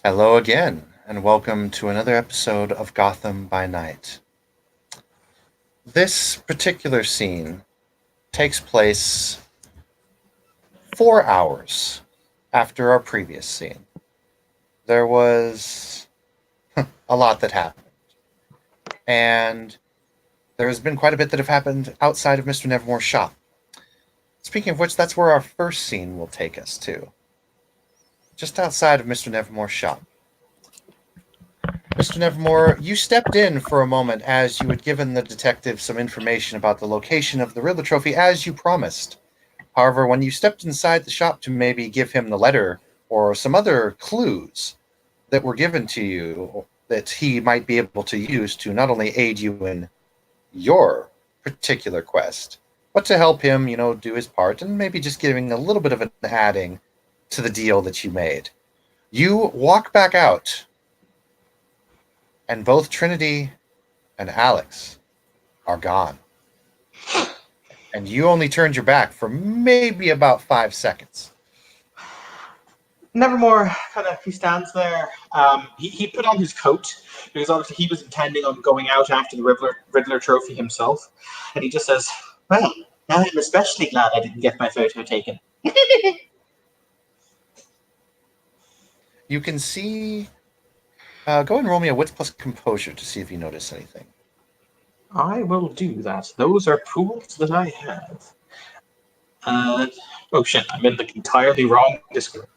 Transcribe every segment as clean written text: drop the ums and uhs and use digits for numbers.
Hello again, and welcome to another episode of Gotham by Night. This particular scene takes place 4 hours after our previous scene. There was a lot that happened, and there has been quite a bit that have happened outside of Mr. Nevermore's shop. Speaking of which, that's where our first scene will take us to. Just outside of Mr. Nevermore's shop. Mr. Nevermore, you stepped in for a moment as you had given the detective some information about the location of the Riddler trophy as you promised. However, when you stepped inside the shop to maybe give him the letter or some other clues that were given to you that he might be able to use to not only aid you in your particular quest, but to help him, do his part and maybe just giving a little bit of an adding to the deal that you made. You walk back out, and both Trinity and Alex are gone. And you only turned your back for maybe about 5 seconds. Nevermore, he stands there. He put on his coat because obviously he was intending on going out after the Riddler trophy himself. And he just says, "Well, now I'm especially glad I didn't get my photo taken." You can see. Go and roll me a wits plus composure to see if you notice anything. I will do that. Those are pools that I have. Oh shit, I'm in the entirely wrong Discord.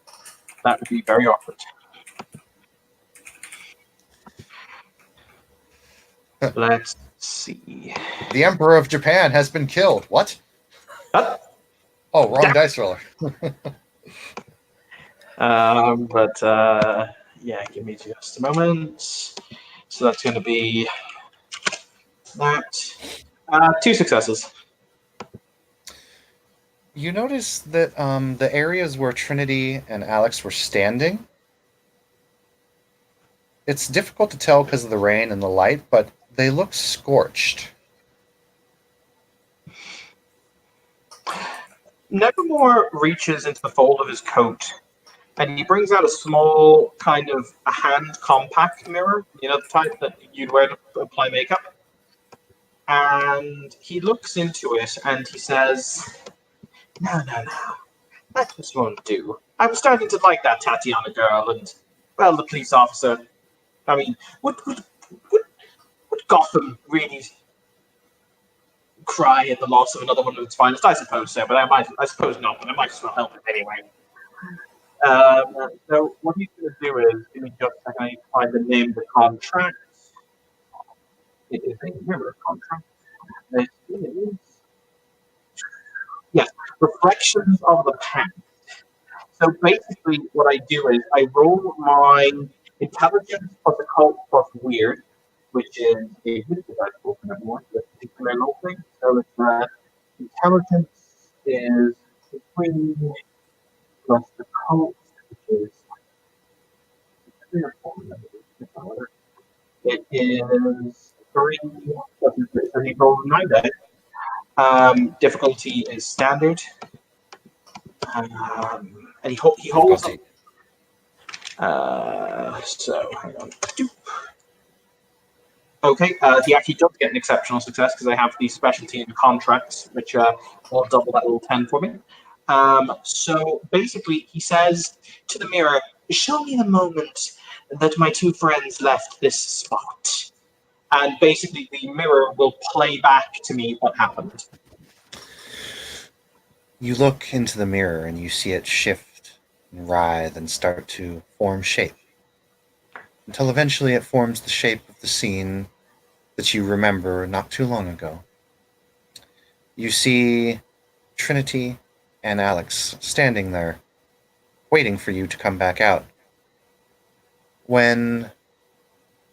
That would be very awkward. Let's see. The Emperor of Japan has been killed. What? Oh, wrong dice roller. Yeah, give me just a moment. So that's going to be that. 2 successes. You notice that the areas where Trinity and Alex were standing, it's difficult to tell because of the rain and the light, but they look scorched. Nevermore reaches into the fold of his coat and he brings out a small kind of a hand compact mirror, the type that you'd wear to apply makeup. And he looks into it and he says, No, that just won't do. I'm starting to like that Tatiana girl and, well, the police officer. I mean, would Gotham really cry at the loss of another one of its finest? I suppose so, but I suppose not, but I might as well help it anyway. So what he's going to do is, give me just a second, I need to find the name of the contract. It is a mirror contract. It is, yes, Reflections of the Past. So basically what I do is I roll my intelligence plus occult plus weird, which is a history dice roll for everyone, so it's a particular low thing. So it's intelligence is 3 plus the occult, which is 3 or 4. It is 3 plus 3. So he rolls 9 dice. Difficulty is standard. And he holds up. So hang on. Okay, he actually does get an exceptional success because I have the specialty in contracts, which will double that little 10 for me. So basically, he says to the mirror, "Show me the moment that my 2 friends left this spot." And basically, the mirror will play back to me what happened. You look into the mirror and you see it shift and writhe and start to form shape, until eventually it forms the shape of the scene that you remember not too long ago. You see Trinity and Alex standing there, waiting for you to come back out. When,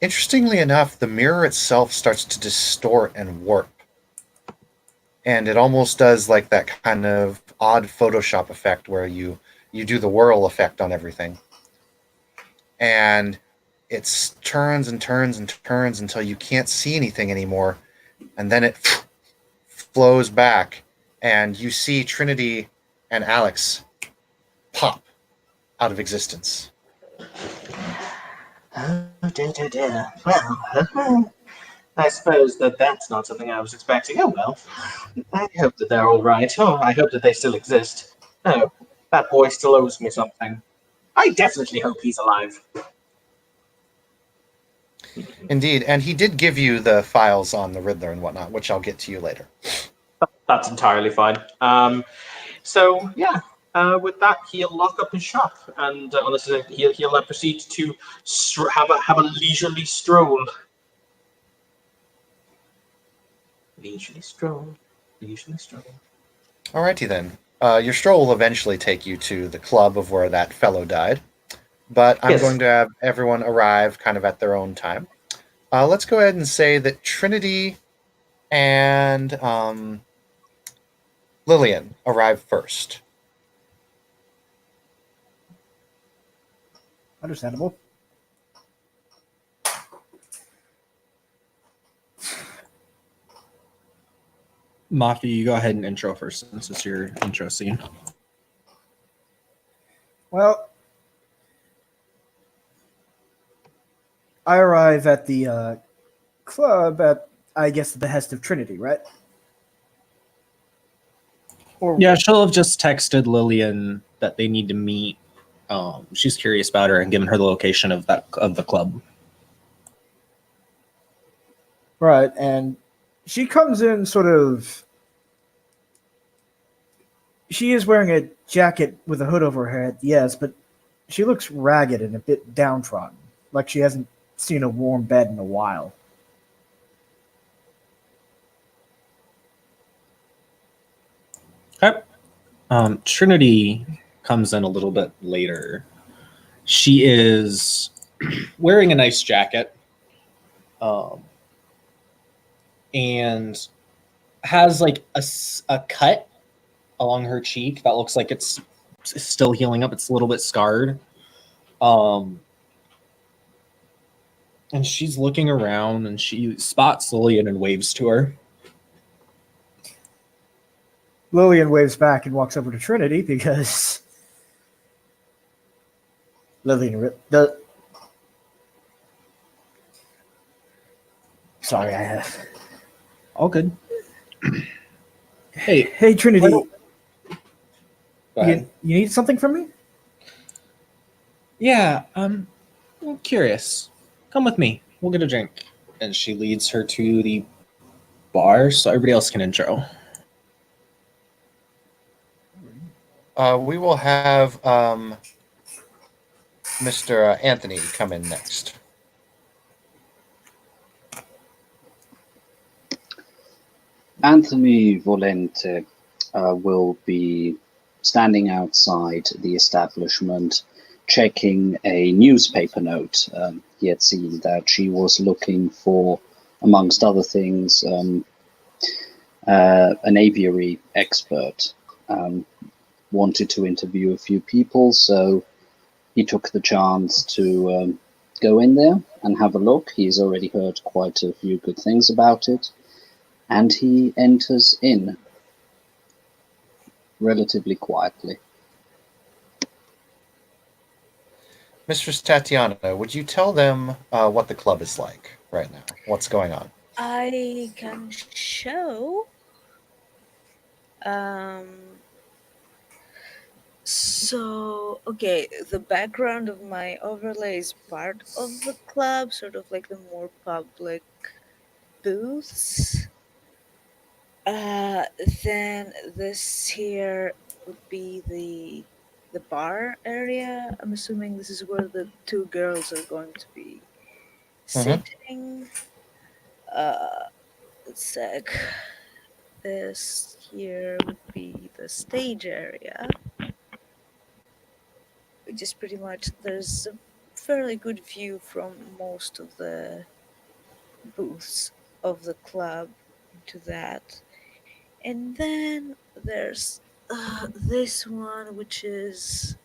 interestingly enough, the mirror itself starts to distort and warp. And it almost does like that kind of odd Photoshop effect where you do the whirl effect on everything. And it turns and turns and turns until you can't see anything anymore. And then it flows back, and you see Trinity and Alex pop out of existence. Oh, dear. Well, I suppose that's not something I was expecting. Oh well, I hope that they're all right. Oh, I hope that they still exist. Oh, that boy still owes me something. I definitely hope he's alive. Indeed, and he did give you the files on the Riddler and whatnot, which I'll get to you later. That's entirely fine. So yeah, with that, he'll lock up his shop, and he'll proceed to have a leisurely stroll. Leisurely stroll. Leisurely stroll. Alrighty then. Your stroll will eventually take you to the club of where that fellow died, but I'm Yes. going to have everyone arrive kind of at their own time. Let's go ahead and say that Trinity and Lillian arrive first. Understandable. Mafi, you go ahead and intro first since it's your intro scene. Well, I arrive at the club at, I guess, the behest of Trinity, right? Or Yeah, she'll have just texted Lillian that they need to meet. She's curious about her and given her the location of the club. right, and she comes in sort of. She is wearing a jacket with a hood over her head, yes, but she looks ragged and a bit downtrodden, like she hasn't seen a warm bed in a while. Okay. Trinity comes in a little bit later. She is wearing a nice jacket, and has like a cut along her cheek that looks like it's still healing up. It's a little bit scarred. And she's looking around and she spots Lillian and waves to her. Lillian waves back and walks over to Trinity because Lillian the. Sorry, I have. All good. Hey, Hey, Trinity, go ahead. you need something from me? Yeah, I'm curious. Come with me. We'll get a drink. And she leads her to the bar so everybody else can intro. We will have Mr. Anthony come in next. Anthony Volente will be standing outside the establishment checking a newspaper note. He had seen that she was looking for, amongst other things, an aviary expert. Wanted to interview a few people, so he took the chance to go in there and have a look. He's already heard quite a few good things about it. And he enters in relatively quietly. Mistress Tatiana, would you tell them what the club is like right now? What's going on? I can show. So, okay, the background of my overlay is part of the club, sort of like the more public booths. Then this here would be the bar area. I'm assuming this is where the two girls are going to be sitting. Let's sec. This here would be the stage area, which is pretty much, there's a fairly good view from most of the booths of the club to that. And then there's this one, which is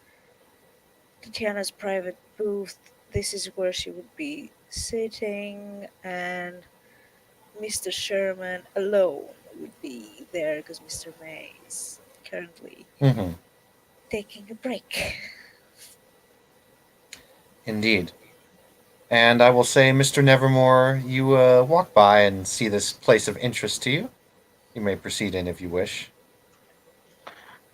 Tatiana's private booth. This is where she would be sitting, and Mr. Sherman alone would be there because Mr. May is currently taking a break. Indeed. And I will say, Mr. Nevermore, you walk by and see this place of interest to you. You may proceed in if you wish.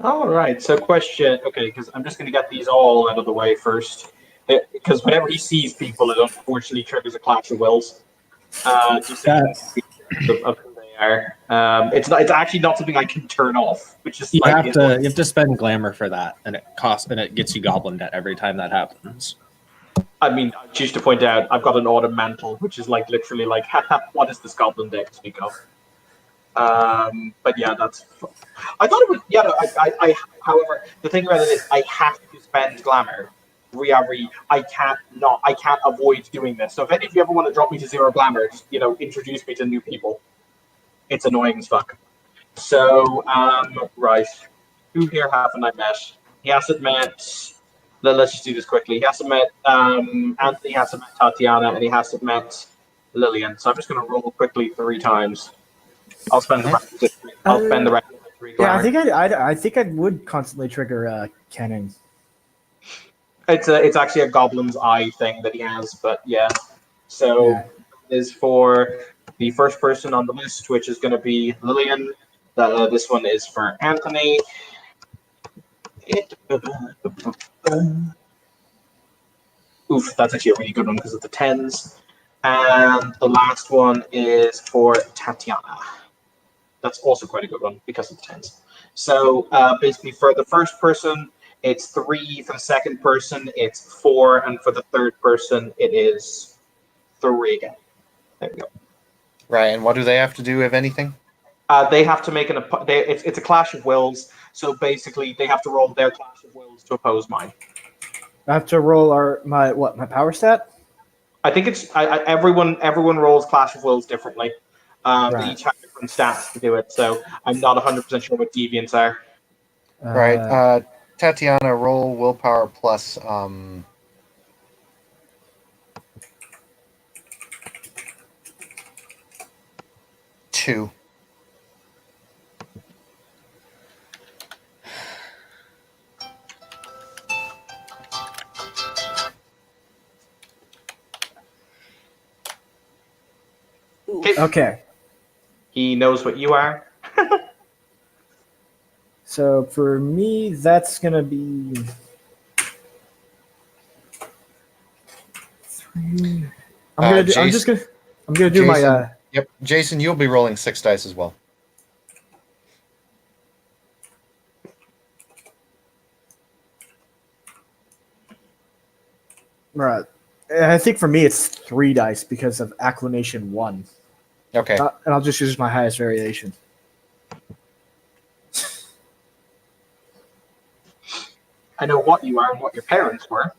All right. So, question. Okay, because I'm just going to get these all out of the way first. Because whenever he sees people, it unfortunately triggers a clash of wills. Just so of who they are. It's not. It's actually not something I can turn off, which is You slightly have to spend glamour for that, and it gets you goblin debt every time that happens. I mean, I choose to point out I've got an autumn mantle, which is like literally like, haha, what is this goblin deck to speak of? But yeah, that's. I thought it was. Yeah, no, however, the thing about it is, I have to spend glamour. I can't not. I can't avoid doing this. So if any of you ever want to drop me to 0 glamour, just introduce me to new people. It's annoying as fuck. So, right, who here haven't I met? He hasn't met. Let's just do this quickly. He hasn't met Anthony. Hasn't met Tatiana, and he hasn't met Lillian. So I'm just going to roll quickly 3 times. I'll spend the rest of it. I'll spend the rest of the 3 Yeah, glamour. I think I would constantly trigger Kenning. It's actually a goblin's eye thing that he has, but yeah. So Yeah. is for the first person on the list, which is going to be Lillian. This one is for Anthony. Oof, that's actually a really good one because of the 10s. And the last one is for Tatiana. That's also quite a good one because of the 10s. So basically for the first person, it's 3. For the second person, it's 4. And for the third person, it is 3 again. There we go. Right, and what do they have to do, if anything? They have to make it's a clash of wills. So basically, they have to roll their clash of wills to oppose mine. I have to roll my power stat? I think it's everyone rolls clash of wills differently. They Right. each have different stats to do it. So I'm not 100% sure what deviants are. Right. Tatiana, roll willpower plus 2. Okay. He knows what you are. So for me, that's gonna be 3. I'm just gonna do my Jason. Yep, Jason, you'll be rolling 6 dice as well. right. I think for me it's 3 dice because of acclamation 1, Okay. and I'll just use my highest variation. I know what you are and what your parents were.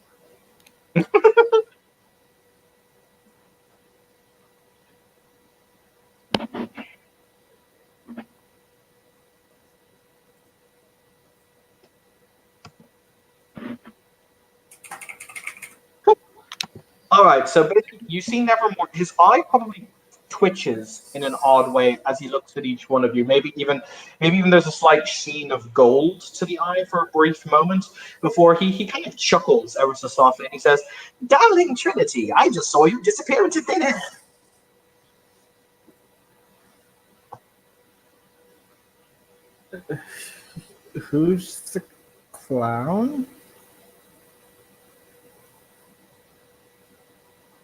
All right, so basically, you see Nevermore. His eye probably twitches in an odd way as he looks at each one of you. Maybe even there's a slight sheen of gold to the eye for a brief moment before he kind of chuckles ever so softly and he says, "Darling Trinity, I just saw you disappear into thin air." Who's the clown?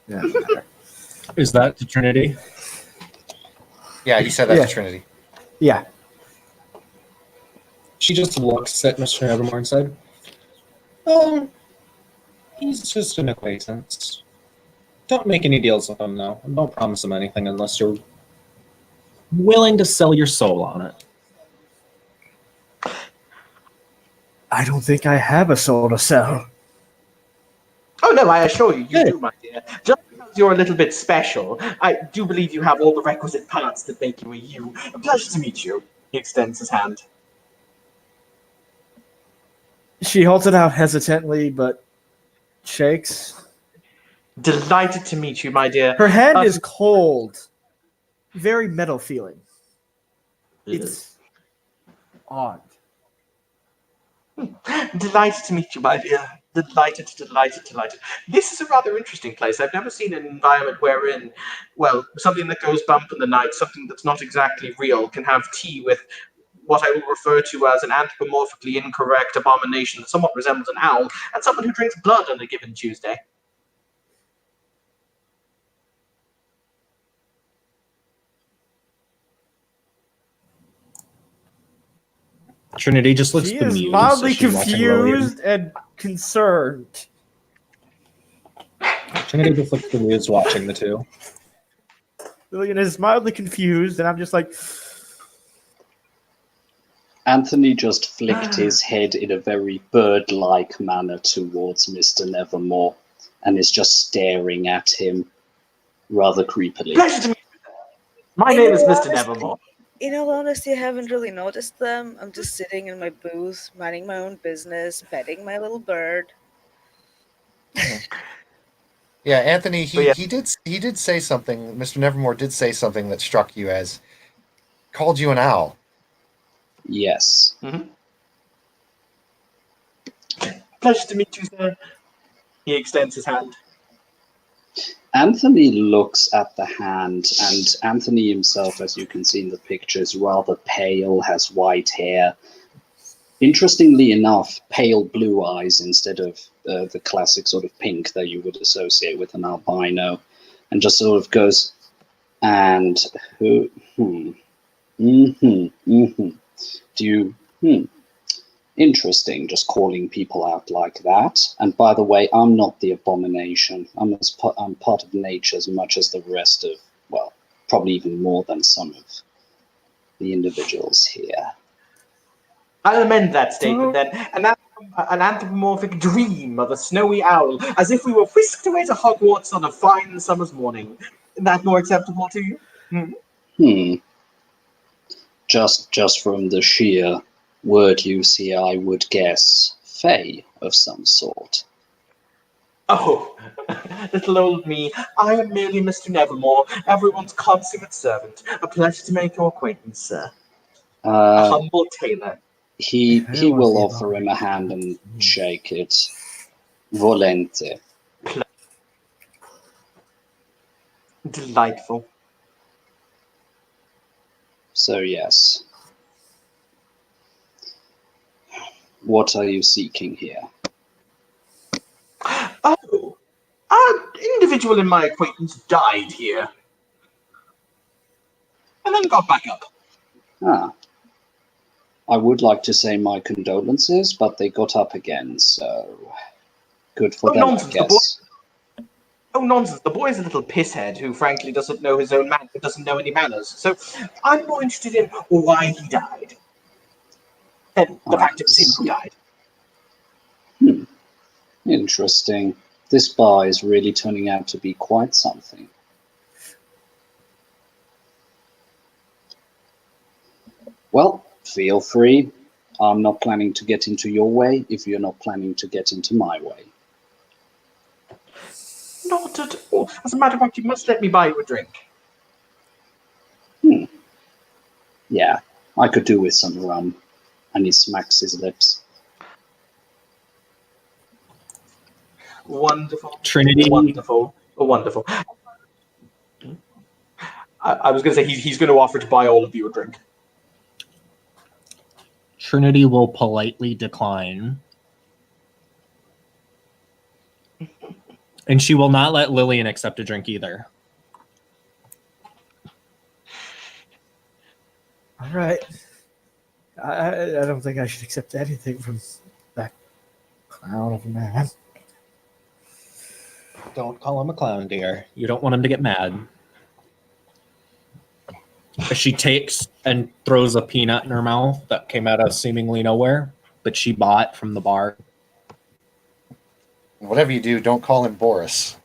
Yeah. Is that the Trinity? Yeah, he said that Yeah. to Trinity. Yeah. She just looks at Mr. Nevermore and said, "Oh, he's just an acquaintance. Don't make any deals with him, though. And don't promise him anything unless you're willing to sell your soul on it." I don't think I have a soul to sell. Oh no, I assure you, you Good. do, my dear. Just because you're a little bit special, I do believe you have all the requisite parts that make you a you. A pleasure to meet you. He extends his hand. She holds it out hesitantly, but shakes. Delighted to meet you, my dear. Her hand is cold. Very metal feeling. It's odd. Delighted to meet you, my dear. Delighted, delighted, delighted. This is a rather interesting place. I've never seen an environment wherein, well, something that goes bump in the night, something that's not exactly real, can have tea with what I will refer to as an anthropomorphically incorrect abomination that somewhat resembles an owl, and someone who drinks blood on a given Tuesday. Trinity just looks She is bemused mildly as she's watching Lillian. confused and concerned. Trinity just looks bemused watching the two. Lillian is mildly confused, and I'm just like, Anthony just flicked his head in a very bird-like manner towards Mr. Nevermore and is just staring at him rather creepily. Pleasure to meet you. My In name is all Mr. honesty- Nevermore. In all honesty, I haven't really noticed them. I'm just sitting in my booth, minding my own business, petting my little bird. Yeah, Anthony, But yeah. he did say something. Mr. Nevermore did say something that struck you as called you an owl. Yes. Pleasure to meet you, sir. He extends his hand. Anthony looks at the hand, and Anthony himself, as you can see in the picture, is rather pale, has white hair. Interestingly enough, pale blue eyes instead of the classic sort of pink that you would associate with an albino, and just sort of goes, and who, do you, interesting, just calling people out like that. And by the way, I'm not the abomination. I'm part of nature as much as the rest of, well, probably even more than some of the individuals here. I'll amend that statement then. An anthropomorphic dream of a snowy owl, as if we were whisked away to Hogwarts on a fine summer's morning. Is that more acceptable to you? Just from the sheer word use here, I would guess fae of some sort. Oh, little old me. I am merely Mr. Nevermore, everyone's consummate servant. A pleasure to make your acquaintance, sir. A humble tailor. He I don't will want to offer him a hand and shake it. Volente. Delightful. So yes. What are you seeking here? Oh, an individual in my acquaintance died here. And then got back up. I would like to say my condolences, but they got up again, so good for them, nonsense. I guess. Oh, nonsense. The boy's a little pisshead who frankly doesn't know his own doesn't know any manners. So I'm more interested in why he died. And the fact it was him who died. Interesting. This bar is really turning out to be quite something. Well, feel free. I'm not planning to get into your way if you're not planning to get into my way. Not at all. As a matter of fact, you must let me buy you a drink. Yeah, I could do with some rum. And he smacks his lips. Wonderful. Trinity. Wonderful. Wonderful. I was going to say he's going to offer to buy all of you a drink. Trinity will politely decline. And she will not let Lillian accept a drink either. all right. I don't think I should accept anything from that clown of a man. Don't call him a clown, dear. You don't want him to get mad. She takes and throws a peanut in her mouth that came out of seemingly nowhere, but she bought from the bar. Whatever you do, don't call him Boris.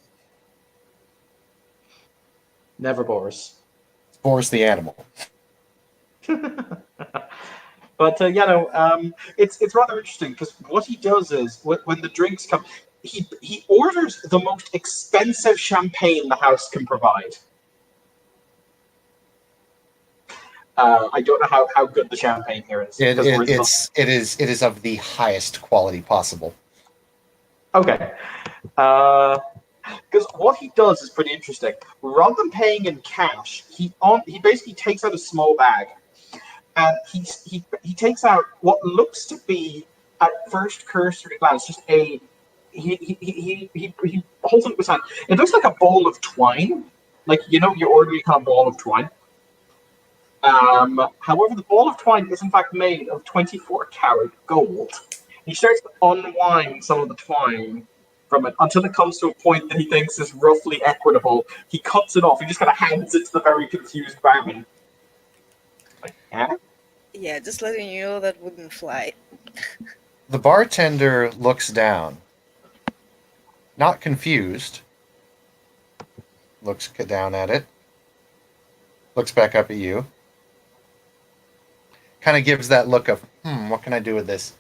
Never Boris. Boris the animal. But it's rather interesting because what he does is when the drinks come, he orders the most expensive champagne the house can provide. I don't know how good the champagne here is. It is of the highest quality possible. Okay. Because what he does is pretty interesting. Rather than paying in cash, he basically takes out a small bag, and he takes out what looks to be at first cursory glance just a he holds it up his hand. It looks like a ball of twine, like your ordinary kind of ball of twine. However, the ball of twine is in fact made of 24-karat gold. He starts to unwind some of the twine from it until it comes to a point that he thinks is roughly equitable. He cuts it off. He just kind of hands it to the very confused barman. Like, yeah? Yeah, just letting you know that wouldn't fly. The bartender looks down, not confused, looks down at it, looks back up at you, kind of gives that look of, what can I do with this?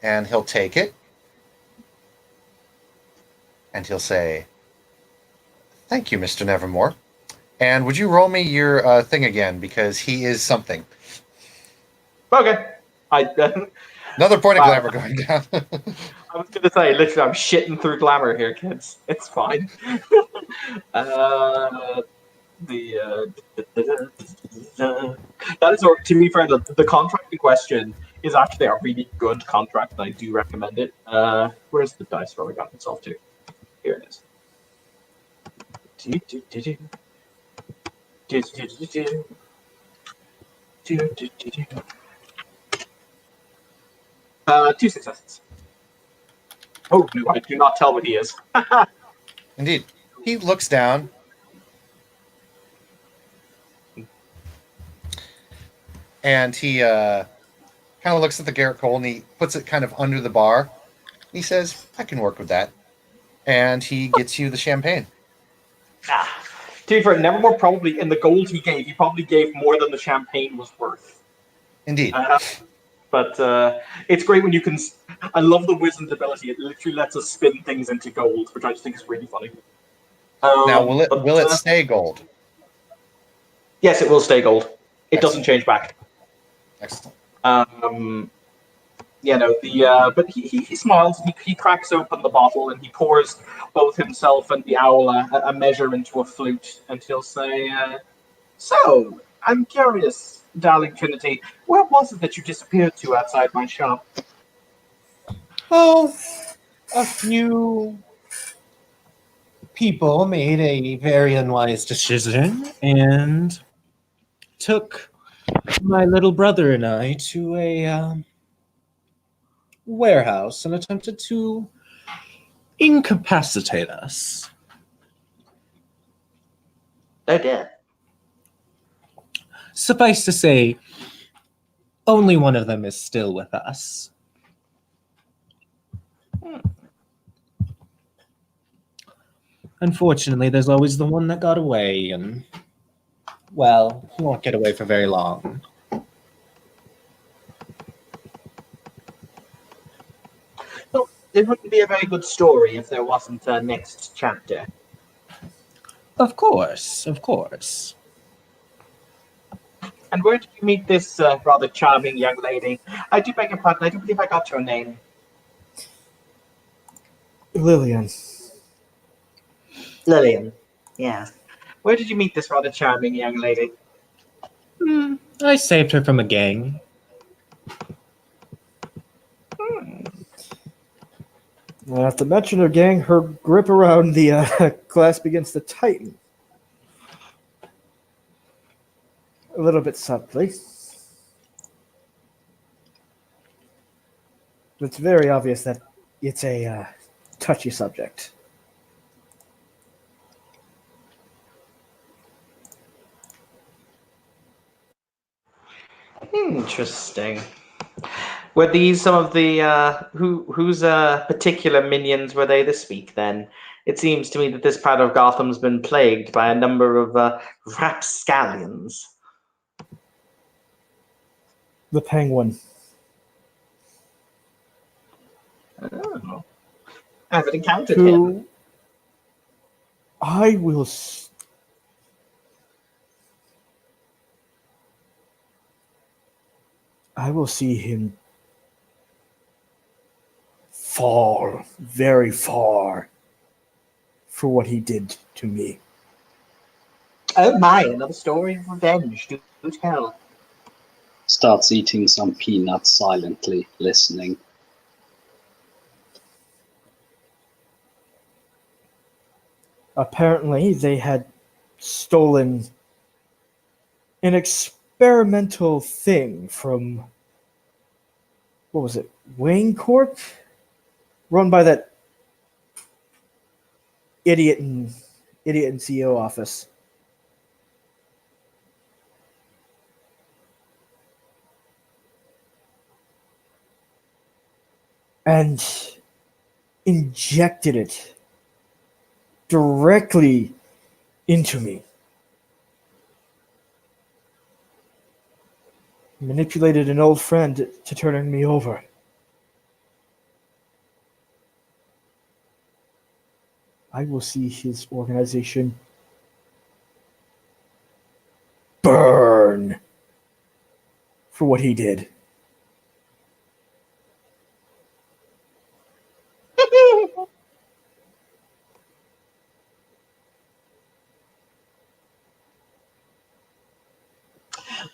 And he'll take it, and he'll say, "Thank you, Mr. Nevermore. And would you roll me your thing again, because he is something." Okay. Another point of Wow. glamour going down. I was gonna say, literally, I'm shitting through glamour here, kids. It's fine. That is, to be fair, the contract in question is actually a really good contract, and I do recommend it. Where's the dice roll I got myself to? Here it is. 2 successes. Oh no, I do not tell what he is. Indeed. He looks down. And he kind of looks at the Garrett Cole and he puts it kind of under the bar. He says, "I can work with that." And he gets you the champagne. To be fair, Nevermore probably, in the gold he probably gave more than the champagne was worth. Indeed. But it's great when you can. I love the wizard's ability. It literally lets us spin things into gold, which I just think is really funny. Now, will it stay gold? Yes, it will stay gold. It doesn't Excellent. change back. Excellent. But he smiles. He cracks open the bottle and he pours both himself and the owl a measure into a flute, and he'll say, "So, I'm curious, darling Trinity, where was it that you disappeared to outside my shop?" Oh, a few people made a very unwise decision and took my little brother and I to a warehouse and attempted to incapacitate us. They did. Suffice to say, only one of them is still with us. Unfortunately, there's always the one that got away, and, well, he won't get away for very long. So, it wouldn't be a very good story if there wasn't a next chapter. Of course, of course. And where did you meet this rather charming young lady? I do beg your pardon, I do believe I got your name. Lillian. Lillian. Yes. Where did you meet this rather charming young lady? I saved her from a gang. Not to mention her gang, her grip around the glass begins to tighten. A little bit subtly. It's very obvious that it's a touchy subject. Interesting. Were these some of the whose particular minions were they this week? Then it seems to me that this part of Gotham's been plagued by a number of rapscallions. The Penguin. Oh. I haven't encountered him. Who I will see him fall very far for what he did to me. Oh my, another story of revenge. Do tell. Starts eating some peanuts silently, listening. Apparently, they had stolen an experimental thing from, what was it, Wayne Corp? Run by that idiot in CEO office. And injected it directly into me. Manipulated an old friend to turning me over. I will see his organization burn for what he did.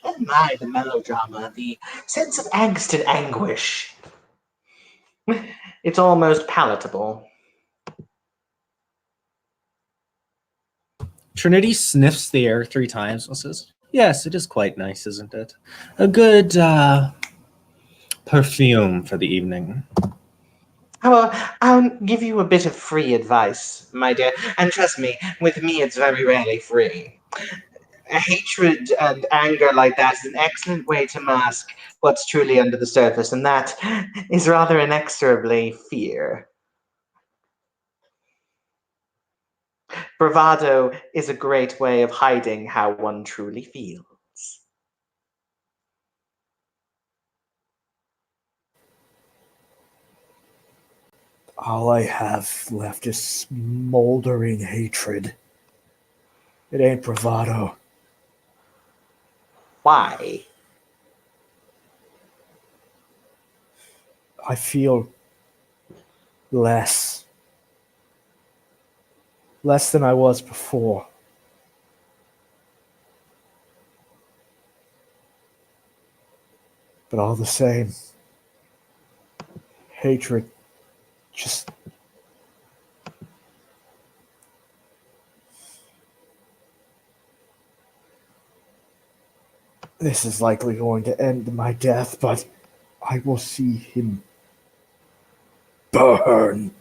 Oh my, the melodrama, the sense of angst and anguish. It's almost palatable. Trinity sniffs the air 3 times and says, "Yes, it is quite nice, isn't it? A good perfume for the evening." However, I'll give you a bit of free advice, my dear, and trust me, with me it's very rarely free. A hatred and anger like that is an excellent way to mask what's truly under the surface, and that is rather inexorably fear. Bravado is a great way of hiding how one truly feels. All I have left is smoldering hatred. It ain't bravado. Why? I feel less. Less than I was before. But all the same, hatred just. This is likely going to end in my death, but I will see him burn.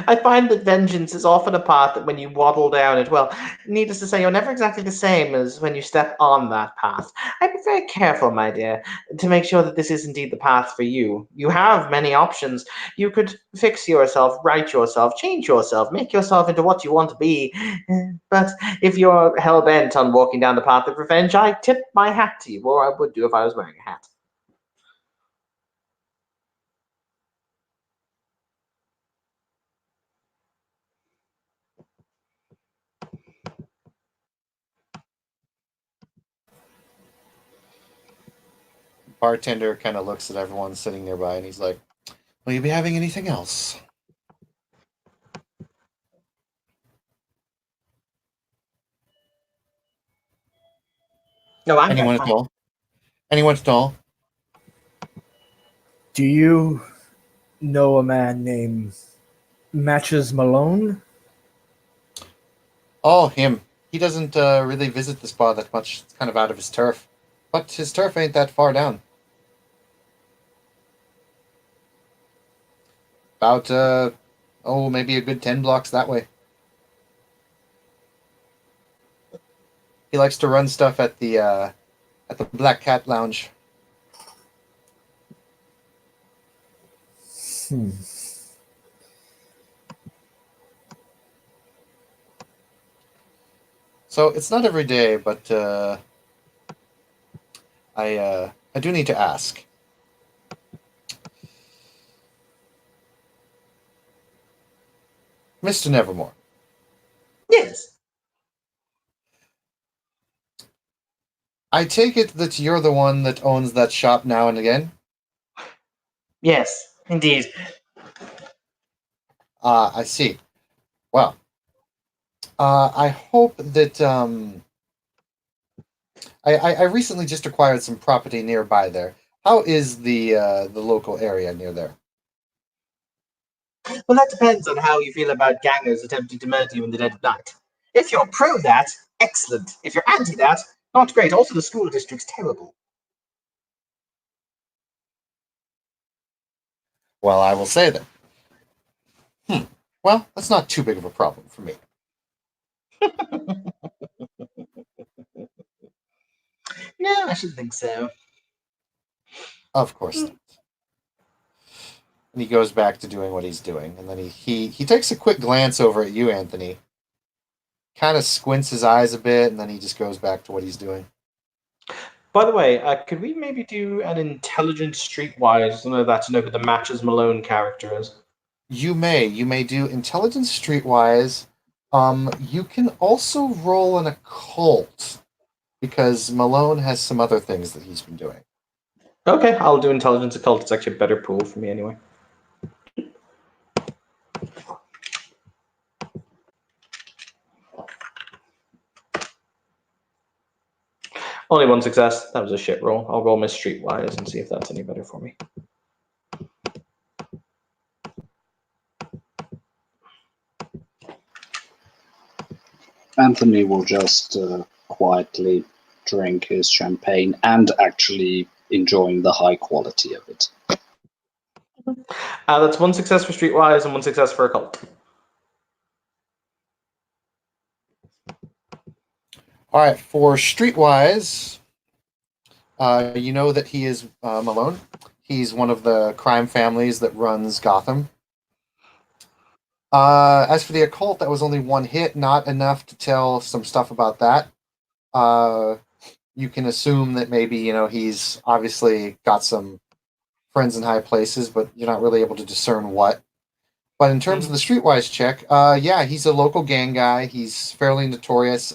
I find that vengeance is often a path that when you waddle down it, well, needless to say, you're never exactly the same as when you step on that path. I'd be very careful, my dear, to make sure that this is indeed the path for you. You have many options. You could fix yourself, right yourself, change yourself, make yourself into what you want to be. But if you're hell bent on walking down the path of revenge, I tip my hat to you, or I would do if I was wearing a hat. Bartender kind of looks at everyone sitting nearby and he's like, "Will you be having anything else?" No, I'm Anyone at all? Anyone at all? Do you know a man named Matches Malone? Oh, him. He doesn't really visit the spa that much. It's kind of out of his turf. But his turf ain't that far down. About, maybe a good 10 blocks that way. He likes to run stuff at the Black Cat Lounge. Hmm. So it's not every day, but I do need to ask. Mr. Nevermore, Yes. I take it that you're the one that owns that shop now and again? Yes, indeed. I see. Well, I hope that I recently just acquired some property nearby there. How is the local area near there? Well, that depends on how you feel about gangers attempting to murder you in the dead of night. If you're pro that, excellent. If you're anti that, not great. Also, the school district's terrible. Well, I will say then. Well, that's not too big of a problem for me. No, I shouldn't think so. Of course not. And he goes back to doing what he's doing, and then he takes a quick glance over at you, Anthony. Kind of squints his eyes a bit, and then he just goes back to what he's doing. By the way, could we maybe do an intelligent streetwise, something like that, to know who the matches Malone character is? You may do intelligence streetwise. You can also roll an occult because Malone has some other things that he's been doing. Okay, I'll do intelligence occult. It's actually a better pool for me anyway. Only one success. That was a shit roll. I'll roll my streetwise and see if that's any better for me. Anthony will just quietly drink his champagne and actually enjoying the high quality of it. That's one success for streetwise and one success for occult. All right, for Streetwise, you know that he is Malone. He's one of the crime families that runs Gotham. As for the occult, that was only one hit, not enough to tell some stuff about that. You can assume that maybe, he's obviously got some friends in high places, but you're not really able to discern what. But in terms of the Streetwise check, yeah, he's a local gang guy. He's fairly notorious.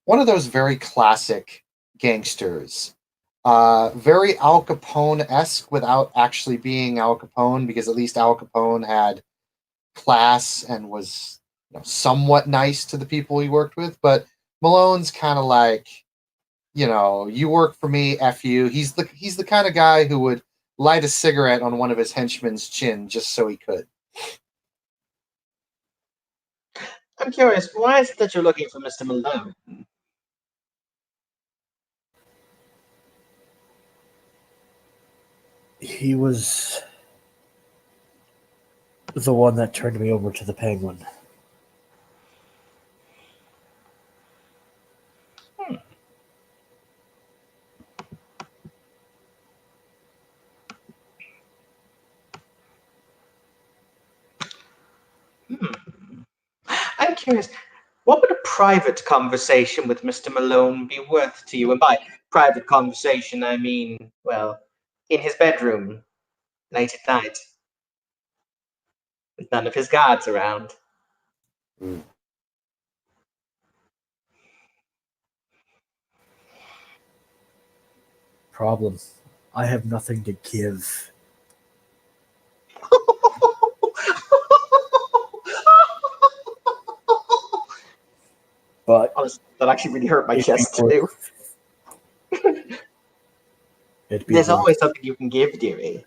One of those very classic gangsters. Very Al Capone-esque without actually being Al Capone, because at least Al Capone had class and was somewhat nice to the people he worked with. But Malone's kind of like, you work for me, F you. He's the kind of guy who would light a cigarette on one of his henchmen's chin just so he could. I'm curious, why is it that you're looking for Mr. Malone? He was the one that turned me over to the Penguin. I'm curious, what would a private conversation with Mr. Malone be worth to you? And by private conversation, I mean, well, in his bedroom, late at night, with none of his guards around. Problem. I have nothing to give. But Honestly, that actually really hurt my chest to do. There's always something you can give, dearie.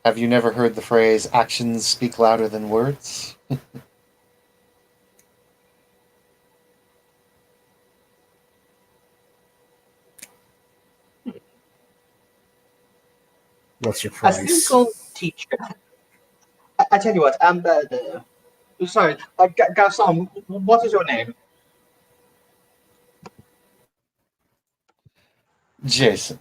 Have you never heard the phrase, actions speak louder than words? What's your A price? single teacher. I tell you what, sorry, Garçon, what is your name? Jason.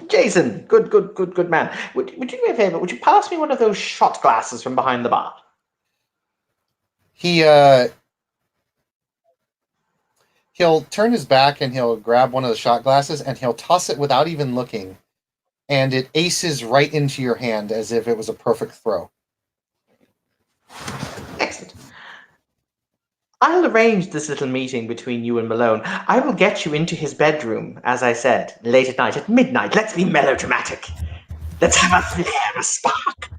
Jason, good man. Would you do me a favor? Would you pass me one of those shot glasses from behind the bar? He'll turn his back and he'll grab one of the shot glasses and he'll toss it without even looking, and it aces right into your hand as if it was a perfect throw. I'll arrange this little meeting between you and Malone. I will get you into his bedroom, as I said, late at night, at midnight. Let's be melodramatic. Let's have a flare, a spark.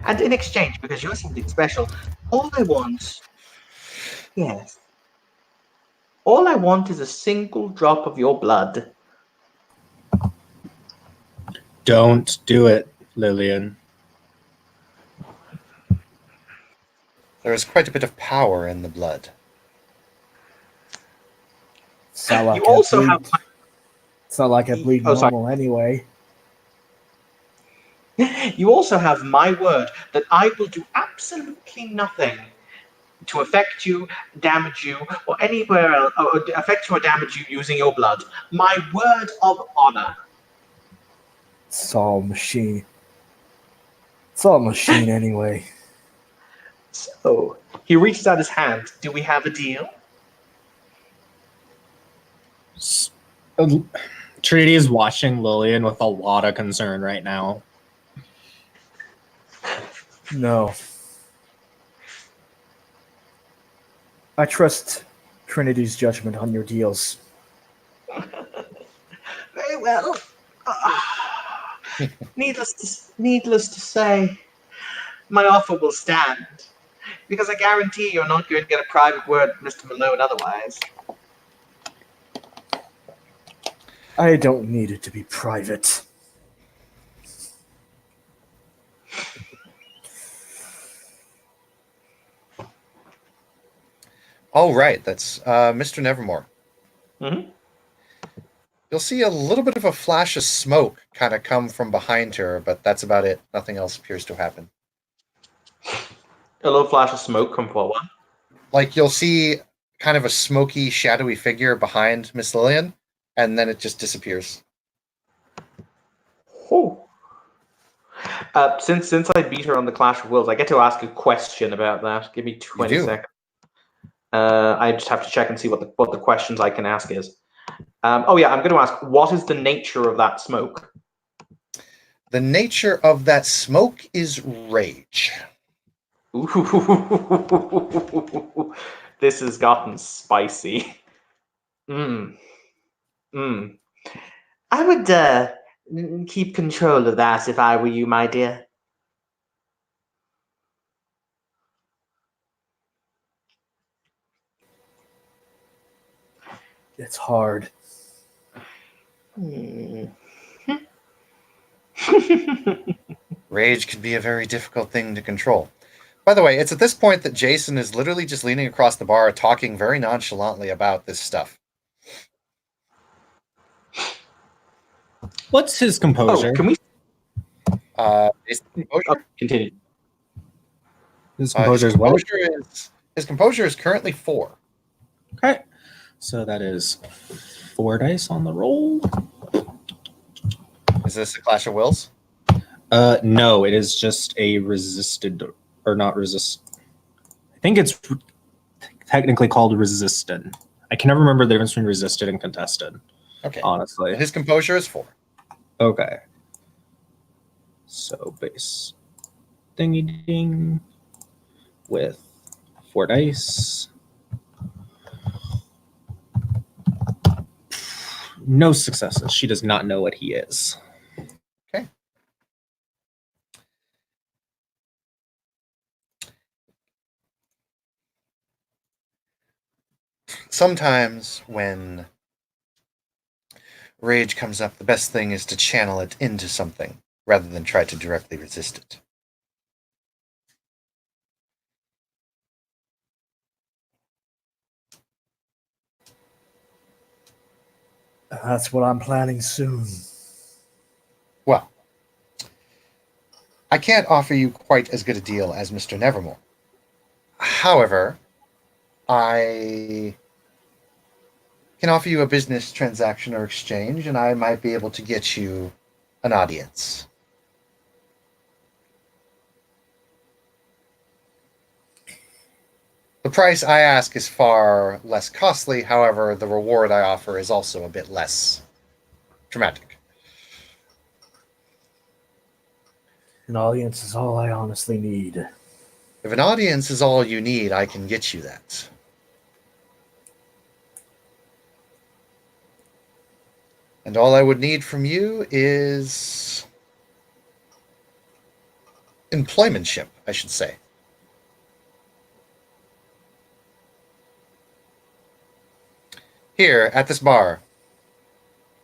And in exchange, because you're something special, all I want, yes, all I want is a single drop of your blood. Don't do it, Lillian. There is quite a bit of power in the blood. It's not like You also I bleed. have It's not like I bleed Oh, sorry. normal anyway. You also have my word that I will do absolutely nothing to affect you, damage you, or anywhere else, or affect you or damage you using your blood. My word of honor. It's all machine. It's all machine anyway. So he reaches out his hand. Do we have a deal? Trinity is watching Lillian with a lot of concern right now. No. I trust Trinity's judgment on your deals. Very well. Needless to say, my offer will stand. Because I guarantee you're not going to get a private word from Mr. Malone otherwise. I don't need it to be private. All right, that's Mr. Nevermore. Mm-hmm. You'll see a little bit of a flash of smoke kind of come from behind her, but that's about it. Nothing else appears to happen. A little flash of smoke come forward. Like you'll see kind of a smoky, shadowy figure behind Miss Lillian, and then it just disappears. Oh. Since I beat her on the Clash of Wills, I get to ask a question about that. Give me 20 do. seconds. I just have to check and see what the questions I can ask is. Oh yeah, I'm going to ask, what is the nature of that smoke? The nature of that smoke is rage. Ooh, this has gotten spicy. I would keep control of that if I were you, my dear. It's hard. Rage can be a very difficult thing to control. By the way, it's at this point that Jason is literally just leaning across the bar, talking very nonchalantly about this stuff. What's his composure? Oh, can we Jason's composure? continue? His composure is what? His composure is currently 4. Okay. So that is 4 dice on the roll. Is this a Clash of Wills? No, it is just a resisted, or not resist. I think it's technically called resisted. I can never remember the difference between resisted and contested, Okay. honestly. His composure is 4. Okay. So base dingy ding with 4 dice. No successes. She does not know what he is. Okay. Sometimes when rage comes up, the best thing is to channel it into something rather than try to directly resist it. That's what I'm planning soon. Well, I can't offer you quite as good a deal as Mr. Nevermore. However, I can offer you a business transaction or exchange, and I might be able to get you an audience. The price I ask is far less costly, however, the reward I offer is also a bit less dramatic. An audience is all I honestly need. If an audience is all you need, I can get you that. And all I would need from you is employmentship, I should say. Here at this bar,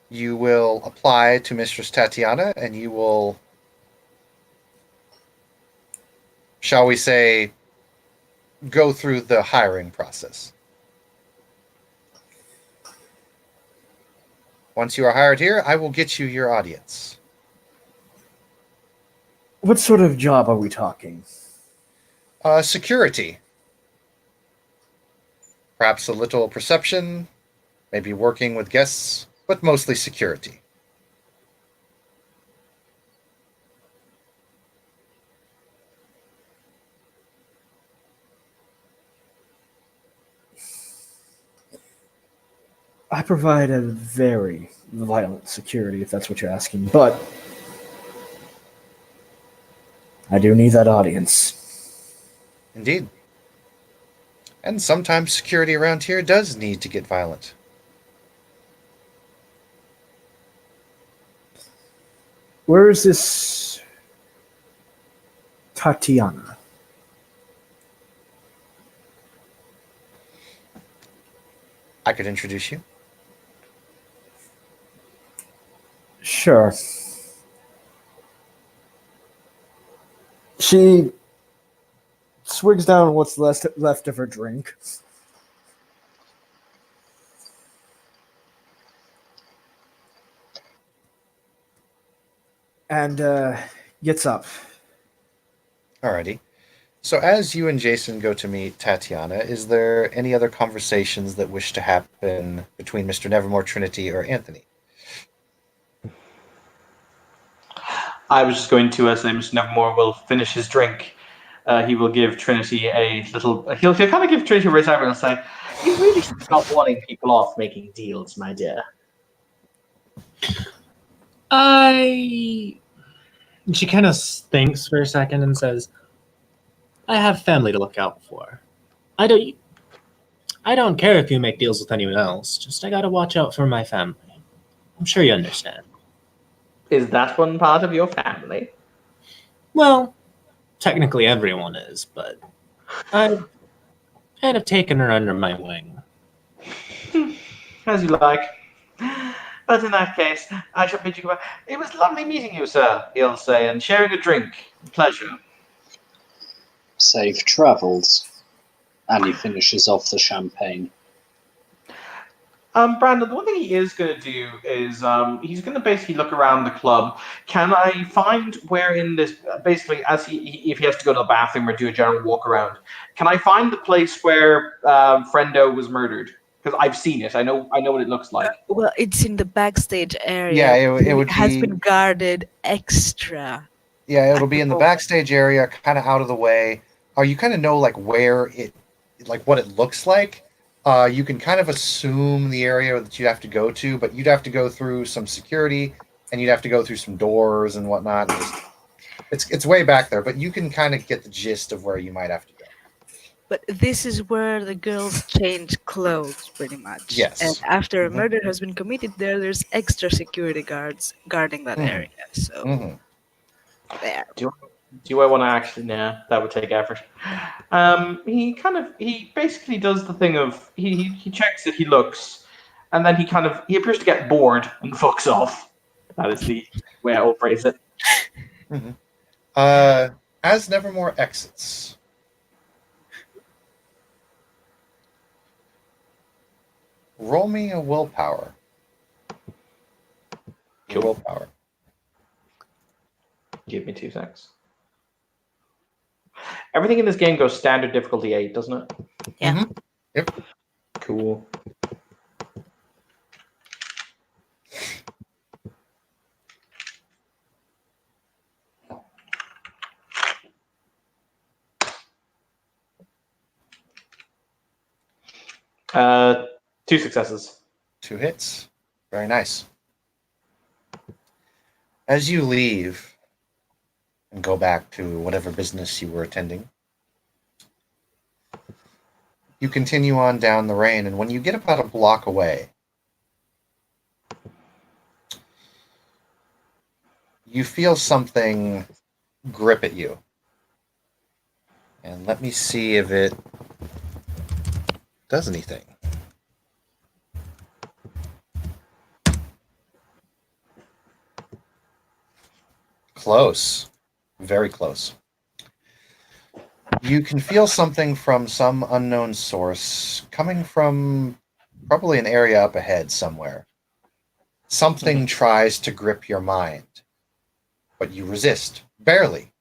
you will apply to Mistress Tatiana, and you will, shall we say, go through the hiring process. Once you are hired here, I will get you your audience. What sort of job are we talking? Security. Perhaps a little perception, maybe working with guests, but mostly security. I provide a very violent security, if that's what you're asking, but I do need that audience. Indeed. And sometimes security around here does need to get violent. Where is this Tatiana? I could introduce you. Sure. She swigs down what's left of her drink. And gets up. Alrighty. So as you and Jason go to meet Tatiana, is there any other conversations that wish to happen between Mr. Nevermore, Trinity, or Anthony? I was just going to say Mr. Nevermore will finish his drink. He will give Trinity a little. He'll kind of give Trinity a raise eyebrow and say, "You really should stop wanting people off making deals, my dear." She kind of thinks for a second and says, I have family to look out for. I don't care if you make deals with anyone else. Just I gotta watch out for my family. I'm sure you understand. Is that one part of your family? Well, technically everyone is, but I've kind of taken her under my wing. As you like. But in that case, I shall bid you goodbye. It was lovely meeting you, sir, he'll say, and sharing a drink. Pleasure. Safe travels. And he finishes off the champagne. Brandon, the one thing he is going to do is he's going to basically look around the club. Can I find where in this, basically, as if he has to go to the bathroom or do a general walk around, can I find the place where Frendo was murdered? Because I've seen it. I know what it looks like. Well, it's in the backstage area. Yeah, it would has be. been guarded extra. Yeah, it'll be in the backstage area, kind of out of the way. You kind of know like where it, like what it looks like. You can kind of assume the area that you'd have to go to, but you'd have to go through some security, and you'd have to go through some doors and whatnot. And it's way back there, but you can kind of get the gist of where you might have to go. But this is where the girls change clothes, pretty much. Yes. And after a murder has been committed there's extra security guards guarding that Mhm. area. So there. Do I want to actually? Nah, that would take effort. He basically does the thing of he checks it, he looks, and then he appears to get bored and fucks off. That is the way I will phrase it. As Nevermore exits, roll me a willpower. Your willpower. Give me 2 seconds. Everything in this game goes standard difficulty 8, doesn't it? Yeah. Mhm. Yep. Cool. Uh, 2 successes. 2 hits. Very nice. As you leave and go back to whatever business you were attending, you continue on down the lane, and when you get about a block away, you feel something grip at you. And let me see if it does anything. Close. Very close. You can feel something from some unknown source coming from probably an area up ahead somewhere. Something tries to grip your mind, but you resist. Barely,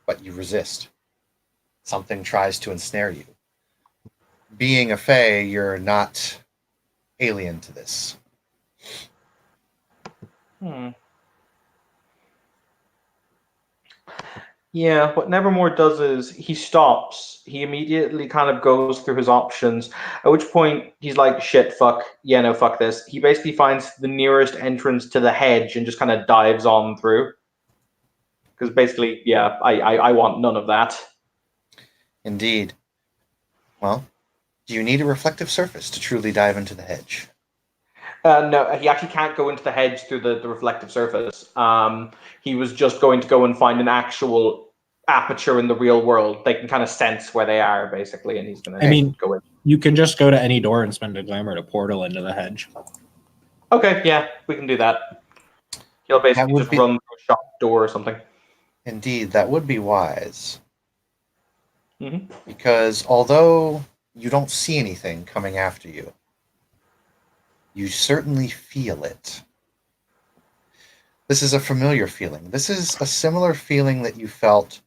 but you resist. Something tries to ensnare you. Being a Fae, you're not alien to this. Yeah, what Nevermore does is he stops. He immediately kind of goes through his options, at which point he's like, shit, fuck, yeah, no, fuck this. He basically finds the nearest entrance to the hedge and just kind of dives on through. Because basically, yeah, I want none of that. Indeed. Well, do you need a reflective surface to truly dive into the hedge? No, he actually can't go into the hedge through the reflective surface. He was just going to go and find an actual aperture in the real world. They can kind of sense where they are, basically, and he's going to go in. You can just go to any door and spend a glamour to portal into the hedge. Okay, yeah, we can do that. He'll basically just run through a shop door or something. Indeed, that would be wise. Mm-hmm. Because although you don't see anything coming after you, you certainly feel it. This is a familiar feeling. This is a similar feeling that you felt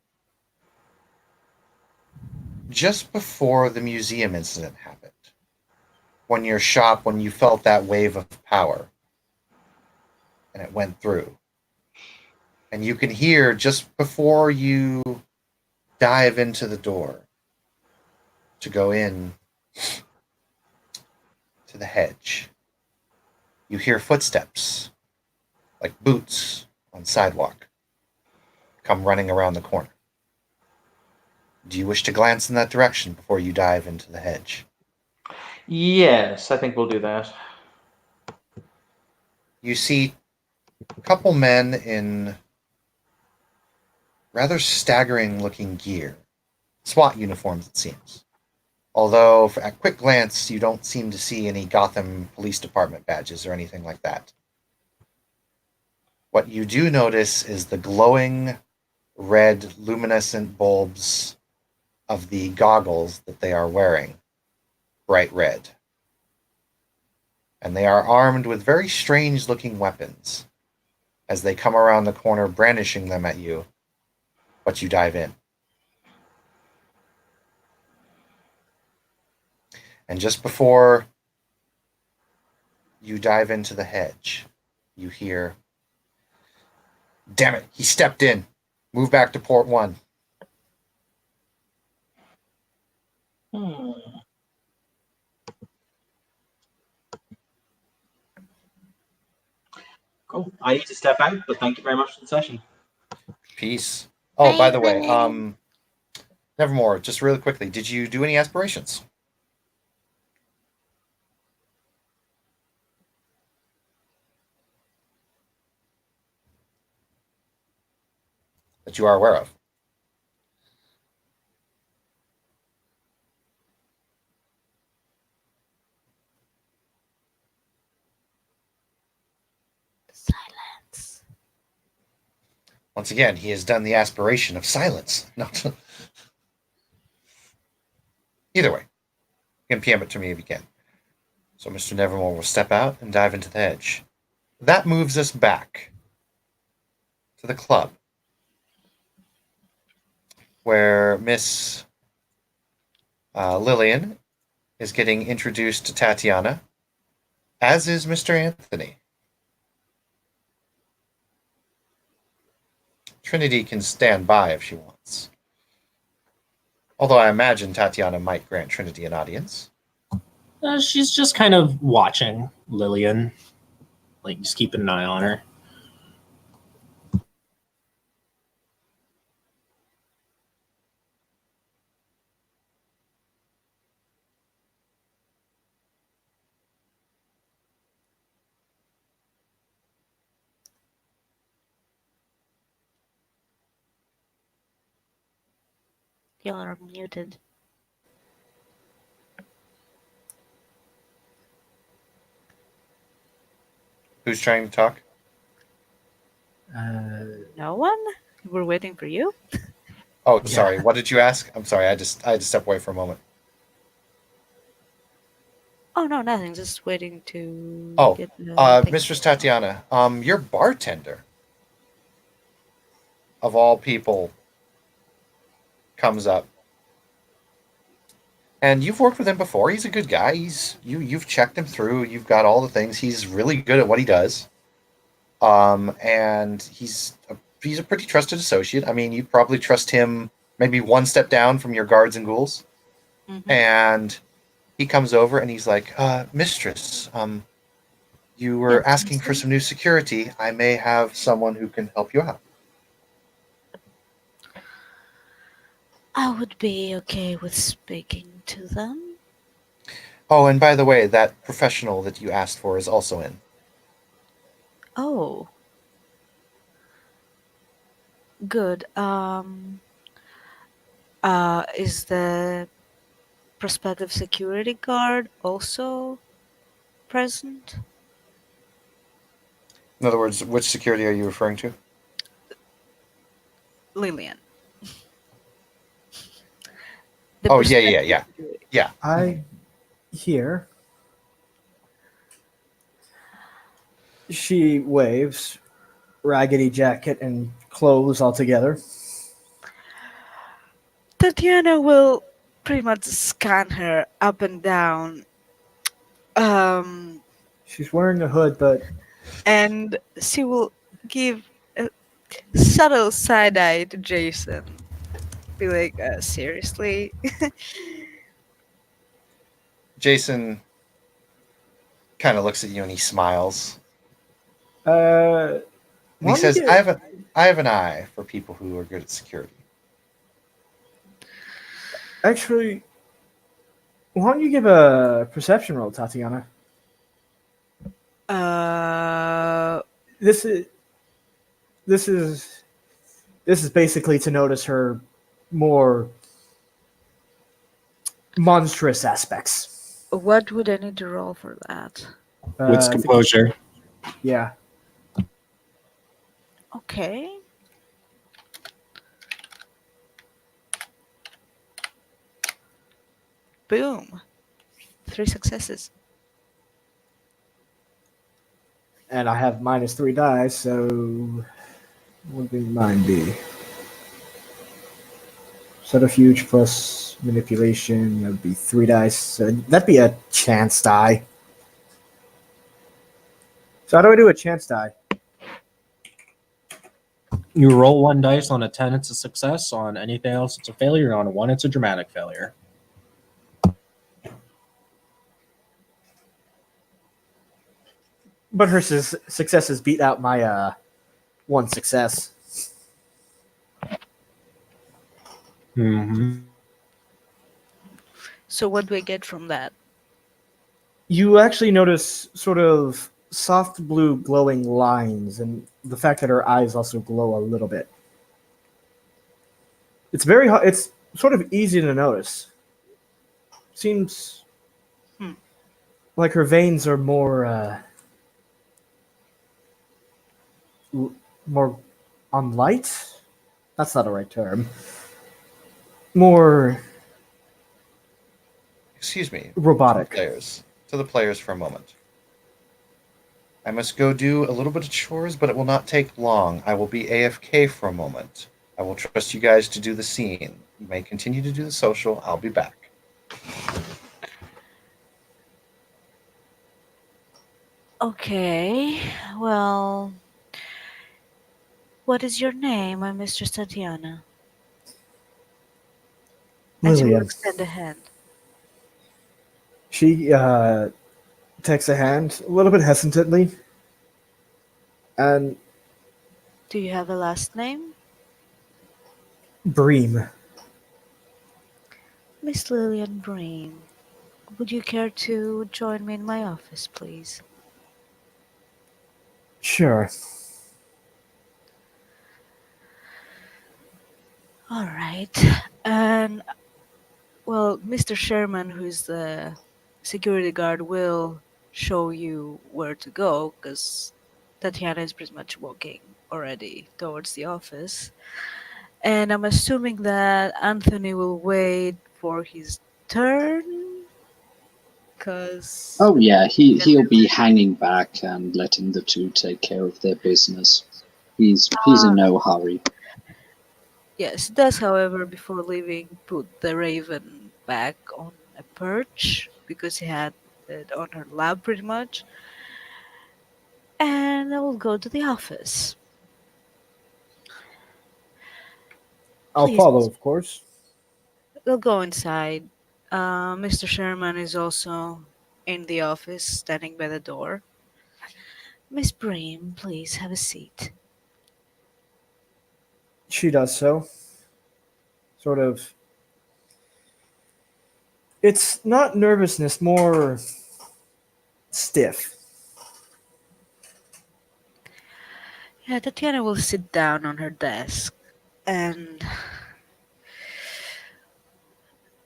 just before the museum incident happened. When you felt that wave of power and it went through. And you can hear just before you dive into the door to go in to the hedge, you hear footsteps, like boots on sidewalk, come running around the corner. Do you wish to glance in that direction before you dive into the hedge? Yes, I think we'll do that. You see a couple men in rather staggering looking gear. SWAT uniforms, it seems. Although, at quick glance, you don't seem to see any Gotham Police Department badges or anything like that. What you do notice is the glowing red luminescent bulbs of the goggles that they are wearing, bright red. And they are armed with very strange looking weapons as they come around the corner brandishing them at you, but you dive in. And just before you dive into the hedge, you hear, "Damn it, he stepped in. Move back to port 1. Cool. I need to step out, but thank you very much for the session. Peace. Oh, by the way, Bye. Nevermore, just really quickly, did you do any aspirations? That you are aware of? Silence. Once again, he has done the aspiration of silence. No. Either way, you can PM it to me if you can. So Mr. Nevermore will step out and dive into the hedge. That moves us back to the club, where Miss Lillian is getting introduced to Tatiana, as is Mr. Anthony. Trinity can stand by if she wants. Although I imagine Tatiana might grant Trinity an audience. She's just kind of watching Lillian, like just keeping an eye on her. Y'all are muted. Who's trying to talk? No one? We're waiting for you? Oh, Yeah. sorry. What did you ask? I'm sorry. I had to step away for a moment. Oh, no, nothing. Just waiting to Oh, get the thing. Mistress Tatiana, your bartender, of all people, comes up, and you've worked with him before. He's a good guy. You've checked him through. You've got all the things. He's really good at what he does. And he's a pretty trusted associate. I mean, you probably trust him maybe one step down from your guards and ghouls. Mhm. And he comes over and he's like, Mistress, you were Yes, asking for Jason? some new security. I may have someone who can help you out. I would be okay with speaking to them. Oh, and by the way, that professional that you asked for is also in. Oh. Good. Is the prospective security guard also present? In other words, which security are you referring to? Lillian. Oh, yeah. Security. Yeah. I hear. She waves, raggedy jacket and clothes all together. Tatiana will pretty much scan her up and down. She's wearing a hood, but And she will give a subtle side eye to Jason. Be like, seriously? Jason kind of looks at you and he smiles. uh, And he says, I have an eye for people who are good at security. actually, why don't you give a perception roll, Tatiana? uh, This is this is this is basically to notice her more monstrous aspects. what would I need to roll for that? Wits I think- composure. yeah. Okay. Boom. 3 successes. And I have -3 dice, so what would mine be? Subterfuge plus manipulation, that would be 3 dice. So that'd be a chance die. So how do I do a chance die? You roll 1 dice. On a 10, it's a success. On anything else, it's a failure. On a 1, it's a dramatic failure. But her successes beat out my one success. Mm-hmm. So what do I get from that? You actually notice sort of soft blue glowing lines, and the fact that her eyes also glow a little bit. It's very hard. It's sort of easy to notice. Seems like her veins are more on light. That's not a right term. More Excuse me. robotic. To the players for a moment. I must go do a little bit of chores, but it will not take long. I will be AFK for a moment. I will trust you guys to do the scene. You may continue to do the social. I'll be back. Okay. Well, what is your name? I'm Mistress Tatiana. And she will Lillian. extend a hand. She takes a hand a little bit hesitantly, and Do you have a last name? Bream. Miss Lillian Bream. Would you care to join me in my office, please? Sure. All right. And well, Mr. Sherman, who's the security guard, will show you where to go because Tatiana is pretty much walking already towards the office. And I'm assuming that Anthony will wait for his turn because. Oh yeah, he'll be hanging back and letting the two take care of their business. He's in no hurry. Yes, he does, however, before leaving, put the raven back on a perch because he had it on her lap pretty much. And I will go to the office. I'll Please, follow, of course. we'll go inside. Mr. Sherman is also in the office, standing by the door. Miss Bream, please have a seat. She does so. Sort of. It's not nervousness, more stiff. Yeah, Tatiana will sit down on her desk and.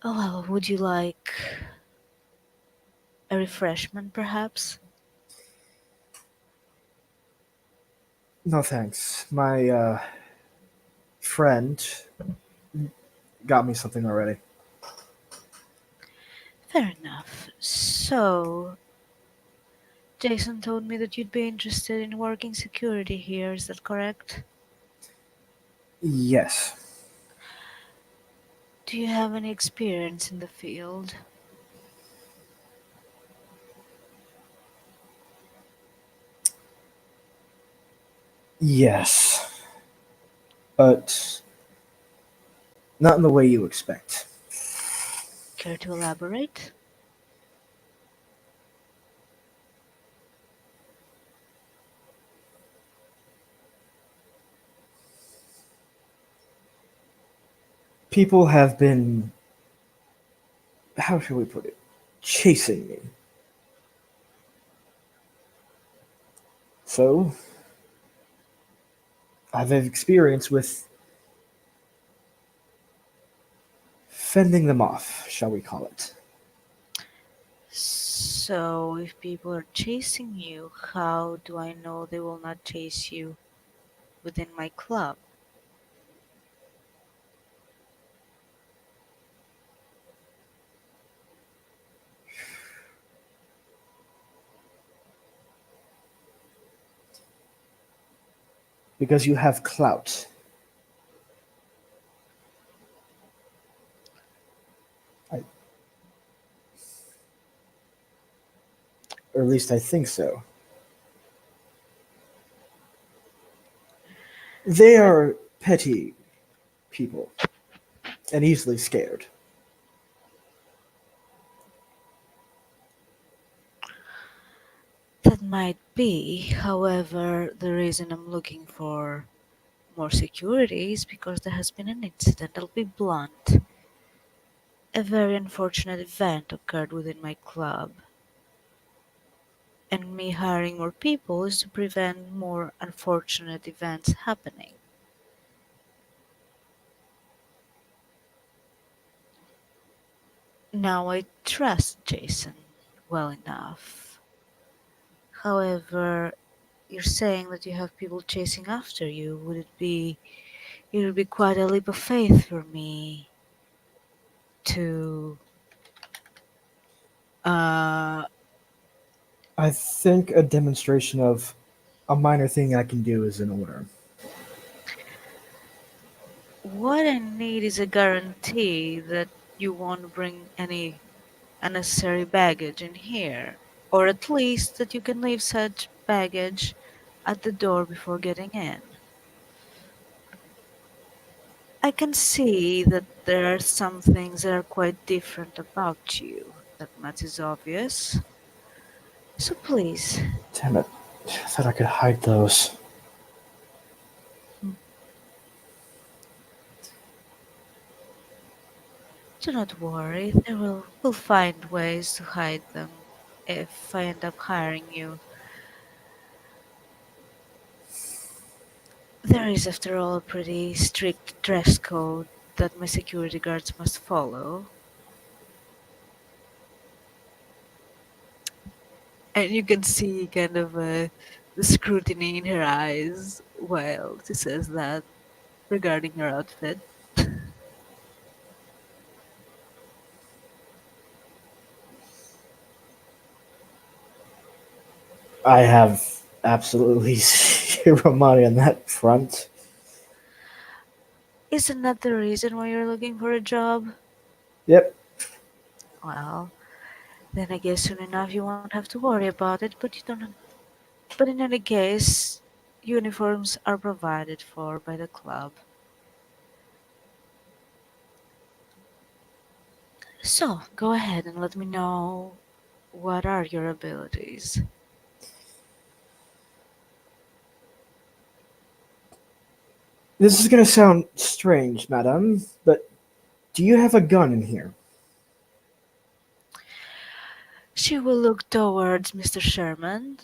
Oh, well, would you like a refreshment, perhaps? No thanks. My friend got me something already. Fair enough. So, Jason told me that you'd be interested in working security here, is that correct? Yes. Do you have any experience in the field? Yes. But not in the way you expect. Care to elaborate? People have been, how should we put it, chasing me. So, I've had experience with fending them off, shall we call it. So, if people are chasing you, how do I know they will not chase you within my club? Because you have clout. Or at least I think so. They are petty people and easily scared. That might be, however, the reason I'm looking for more security is because there has been an incident. I'll be blunt. A very unfortunate event occurred within my club, and me hiring more people is to prevent more unfortunate events happening. Now I trust Jason well enough. However, you're saying that you have people chasing after you. It would be quite a leap of faith for me to uh I think a demonstration of a minor thing I can do is in order. what I need is a guarantee that you won't bring any unnecessary baggage in here, or at least that you can leave such baggage at the door before getting in. I can see that there are some things that are quite different about you. That much is obvious. So please, Damn it. I thought I could hide those. do not worry. We'll find ways to hide them if I end up hiring you. There is, after all, a pretty strict dress code that my security guards must follow. And you can see kind of the scrutiny in her eyes while she says that regarding your outfit. I have absolutely zero money on that front. Isn't that the reason why you're looking for a job? Yep. Well, then I guess soon enough you won't have to worry about it, but you don't. But in any case, uniforms are provided for by the club. So, go ahead and let me know what are your abilities. This is going to sound strange, madam, but do you have a gun in here? She will look towards Mr. Sherman,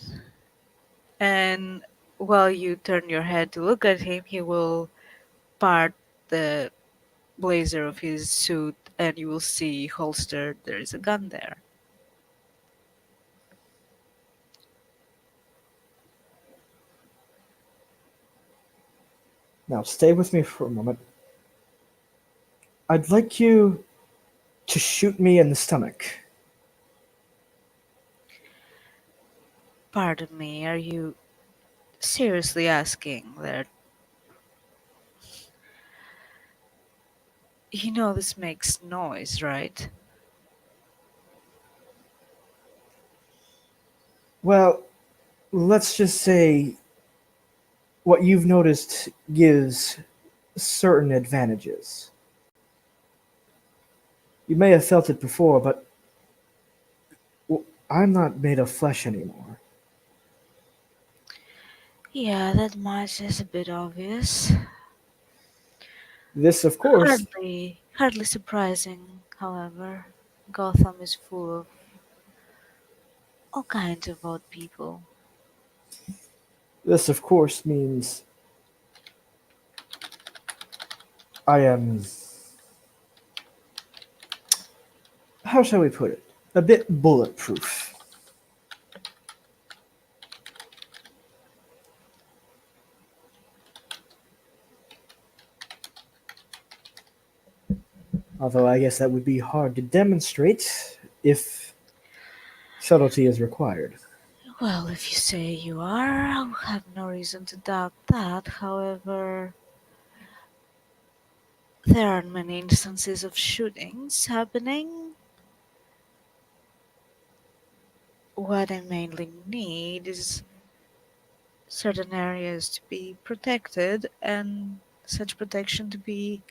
and while you turn your head to look at him, he will part the blazer of his suit, and you will see holstered there is a gun there. Now, stay with me for a moment. I'd like you to shoot me in the stomach. Pardon me, are you seriously asking that? You know this makes noise, right? Well, let's just say what you've noticed gives certain advantages. You may have felt it before, but I'm not made of flesh anymore. Yeah, that much is a bit obvious. This, of course, Hardly surprising, however. Gotham is full of all kinds of odd people. this of course means I am, how shall we put it, a bit bulletproof. Although I guess that would be hard to demonstrate if subtlety is required. Well, if you say you are, I have no reason to doubt that. However, there aren't many instances of shootings happening. What I mainly need is certain areas to be protected and such protection to be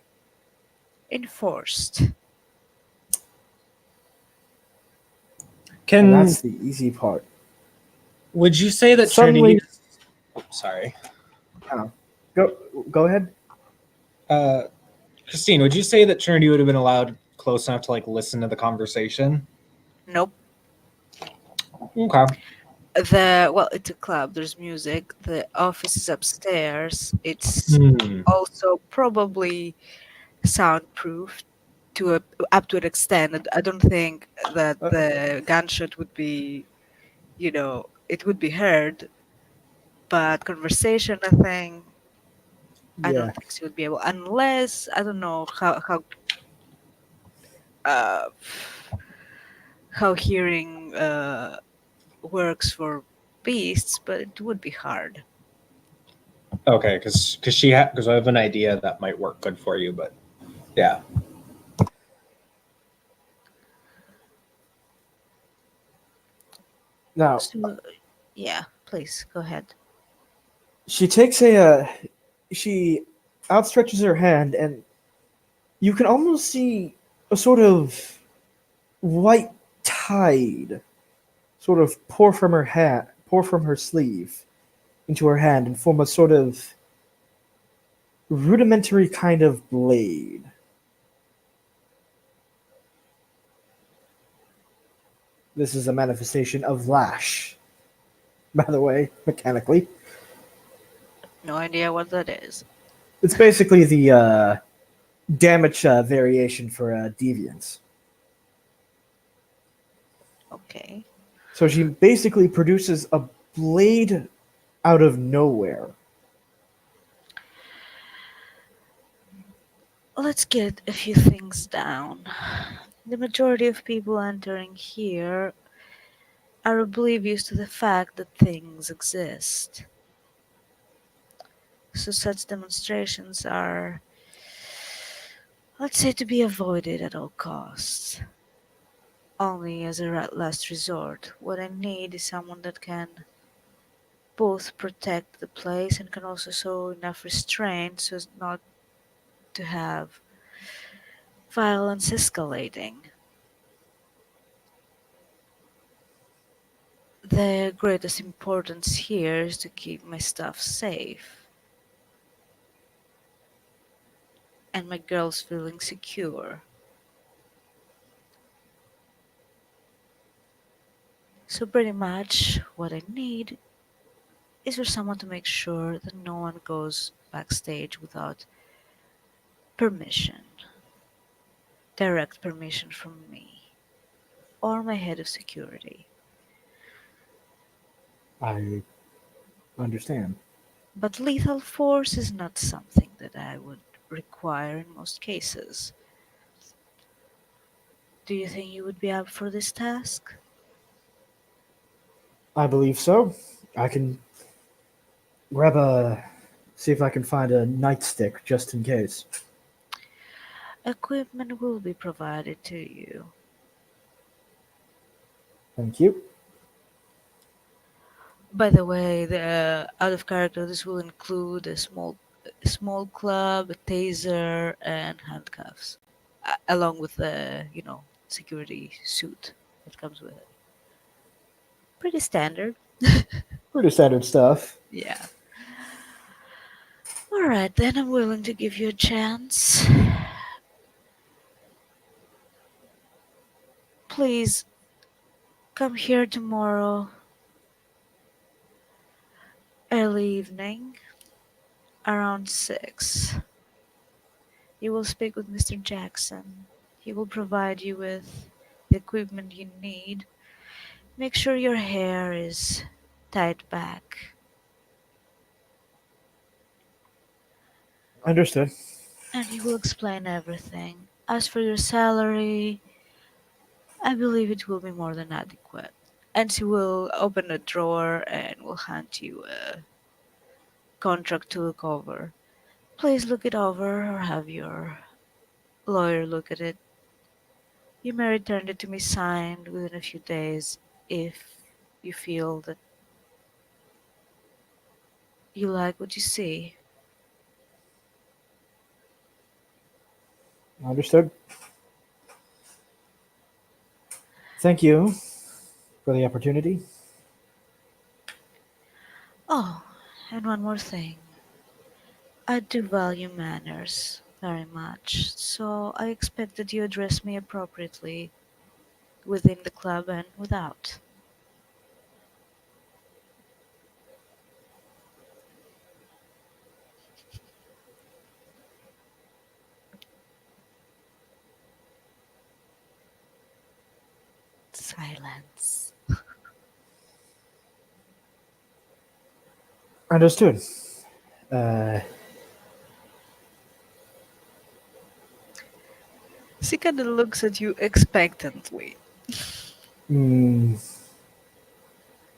enforced. And Can that's the easy part. would you say that Suddenly, Trinity? Oh, sorry, go ahead. Christine. Would you say that Trinity would have been allowed close enough to like listen to the conversation? Nope. Okay. Well, it's a club. There's music. The office is upstairs. It's Hmm. also probably soundproof up to an extent. I don't think that the gunshot would be, it would be heard, but conversation, I think, I Yeah. don't think she would be able, unless I don't know uh, how hearing works for beasts, but it would be hard. Okay, because I have an idea that might work good for you, but yeah. Now, So, yeah, please go ahead. she takes she outstretches her hand, and you can almost see a sort of white tide sort of pour from her sleeve into her hand and form a sort of rudimentary kind of blade. This is a manifestation of lash, by the way, mechanically. No idea what that is. It's basically the damage variation for deviance. Okay. So she basically produces a blade out of nowhere. Let's get a few things down. The majority of people entering here are oblivious to the fact that things exist. So such demonstrations are, let's say, to be avoided at all costs. Only as a last resort. What I need is someone that can both protect the place and can also show enough restraint so as not to have violence escalating. The greatest importance here is to keep my stuff safe and my girls feeling secure. So pretty much what I need is for someone to make sure that no one goes backstage without permission, direct permission from me or my head of security. I understand. But lethal force is not something that I would require in most cases. Do you think you would be up for this task? I believe so. I can see if I can find a nightstick just in case. Equipment will be provided to you. Thank you. By the way, the out of character, this will include a small club, a taser, and handcuffs, along with the security suit that comes with it. Pretty standard. Pretty standard stuff. Yeah. All right, then I'm willing to give you a chance. Please come here tomorrow, early evening, around 6. You will speak with Mr. Jackson. He will provide you with the equipment you need. Make sure your hair is tied back, Understood. and he will explain everything. As for your salary, I believe it will be more than adequate. And he will open a drawer and will hand you a contract to look over. Please look it over or have your lawyer look at it. You may return it to me signed within a few days if you feel that you like what you see. Understood. Thank you for the opportunity. Oh, and one more thing. I do value manners very much, so I expect that you address me appropriately within the club and without. Silence. Understood. Uh, She kind of looks at you expectantly. mm,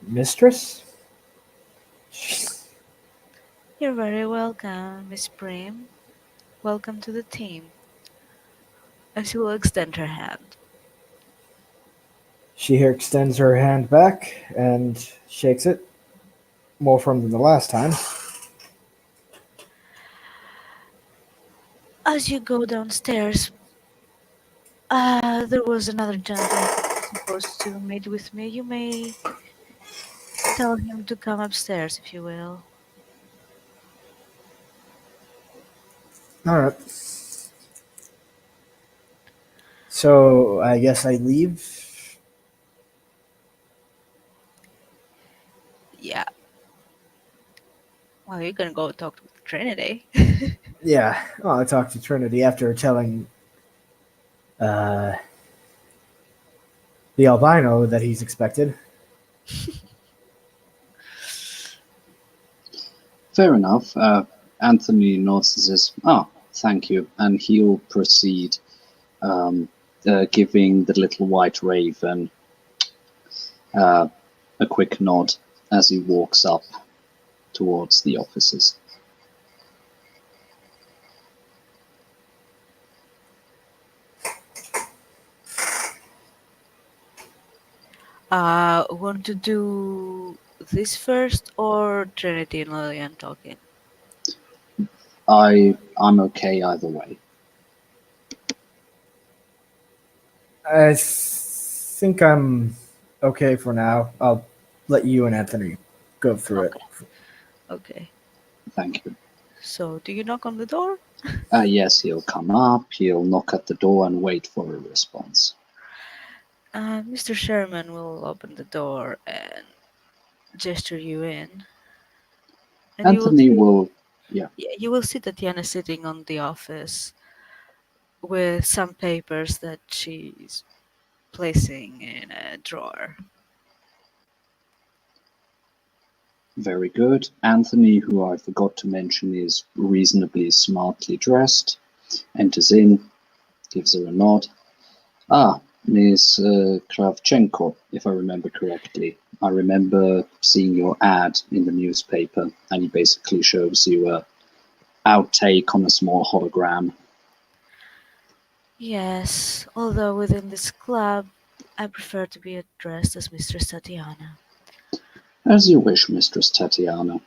mistress? You're very welcome, Miss Prim. Welcome to the team. And she will extend her hand. She here extends her hand back and shakes it. More firm than the last time. As you go downstairs, there was another gentleman supposed to meet with me. You may tell him to come upstairs, if you will. All right. So I guess I leave. Yeah. Well, you can go talk to Trinity. Yeah, well, I talked to Trinity after telling the albino that he's expected. Fair enough. Anthony nods and says, "Oh, thank you," and he'll proceed, giving the little white raven a quick nod as he walks up towards the offices. Want to do this first or Trinity and Lillian talking? I'm okay either way. I think I'm okay for now. I'll let you and Anthony go through it. Okay. Thank you. So, do you knock on the door? Yes, he'll come up, he'll knock at the door and wait for a response. Mr. Sherman will open the door and gesture you in. And Anthony will, you will see Tatiana sitting on the office with some papers that she's placing in a drawer. very good. Anthony, who I forgot to mention is reasonably smartly dressed, enters in, gives her a nod. Ah, Ms. Kravchenko, if I remember correctly. I remember seeing your ad in the newspaper, and he basically shows you a outtake on a small hologram. Yes, although within this club, I prefer to be addressed as Mistress Tatiana. As you wish, Mistress Tatiana.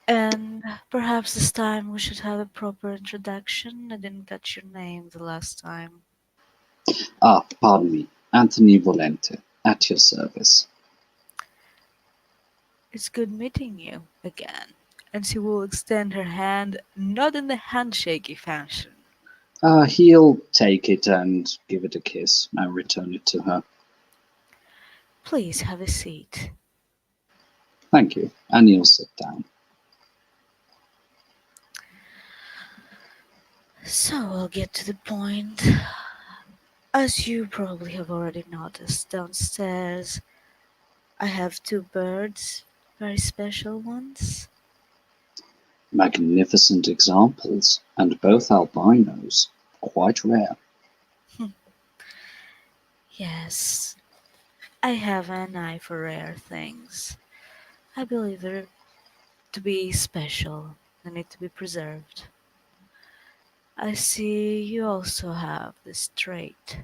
And perhaps this time we should have a proper introduction. I didn't catch your name the last time. Ah, pardon me. Anthony Volente, at your service. It's good meeting you again. And she will extend her hand, not in the handshakey fashion. He'll take it and give it a kiss and return it to her. Please have a seat. Thank you. And he'll sit down. So I'll get to the point. As you probably have already noticed downstairs, I have two birds, very special ones. Magnificent examples, and both albinos. Quite rare. Yes, I have an eye for rare things. I believe they're to be special. They need to be preserved. I see you also have this trait.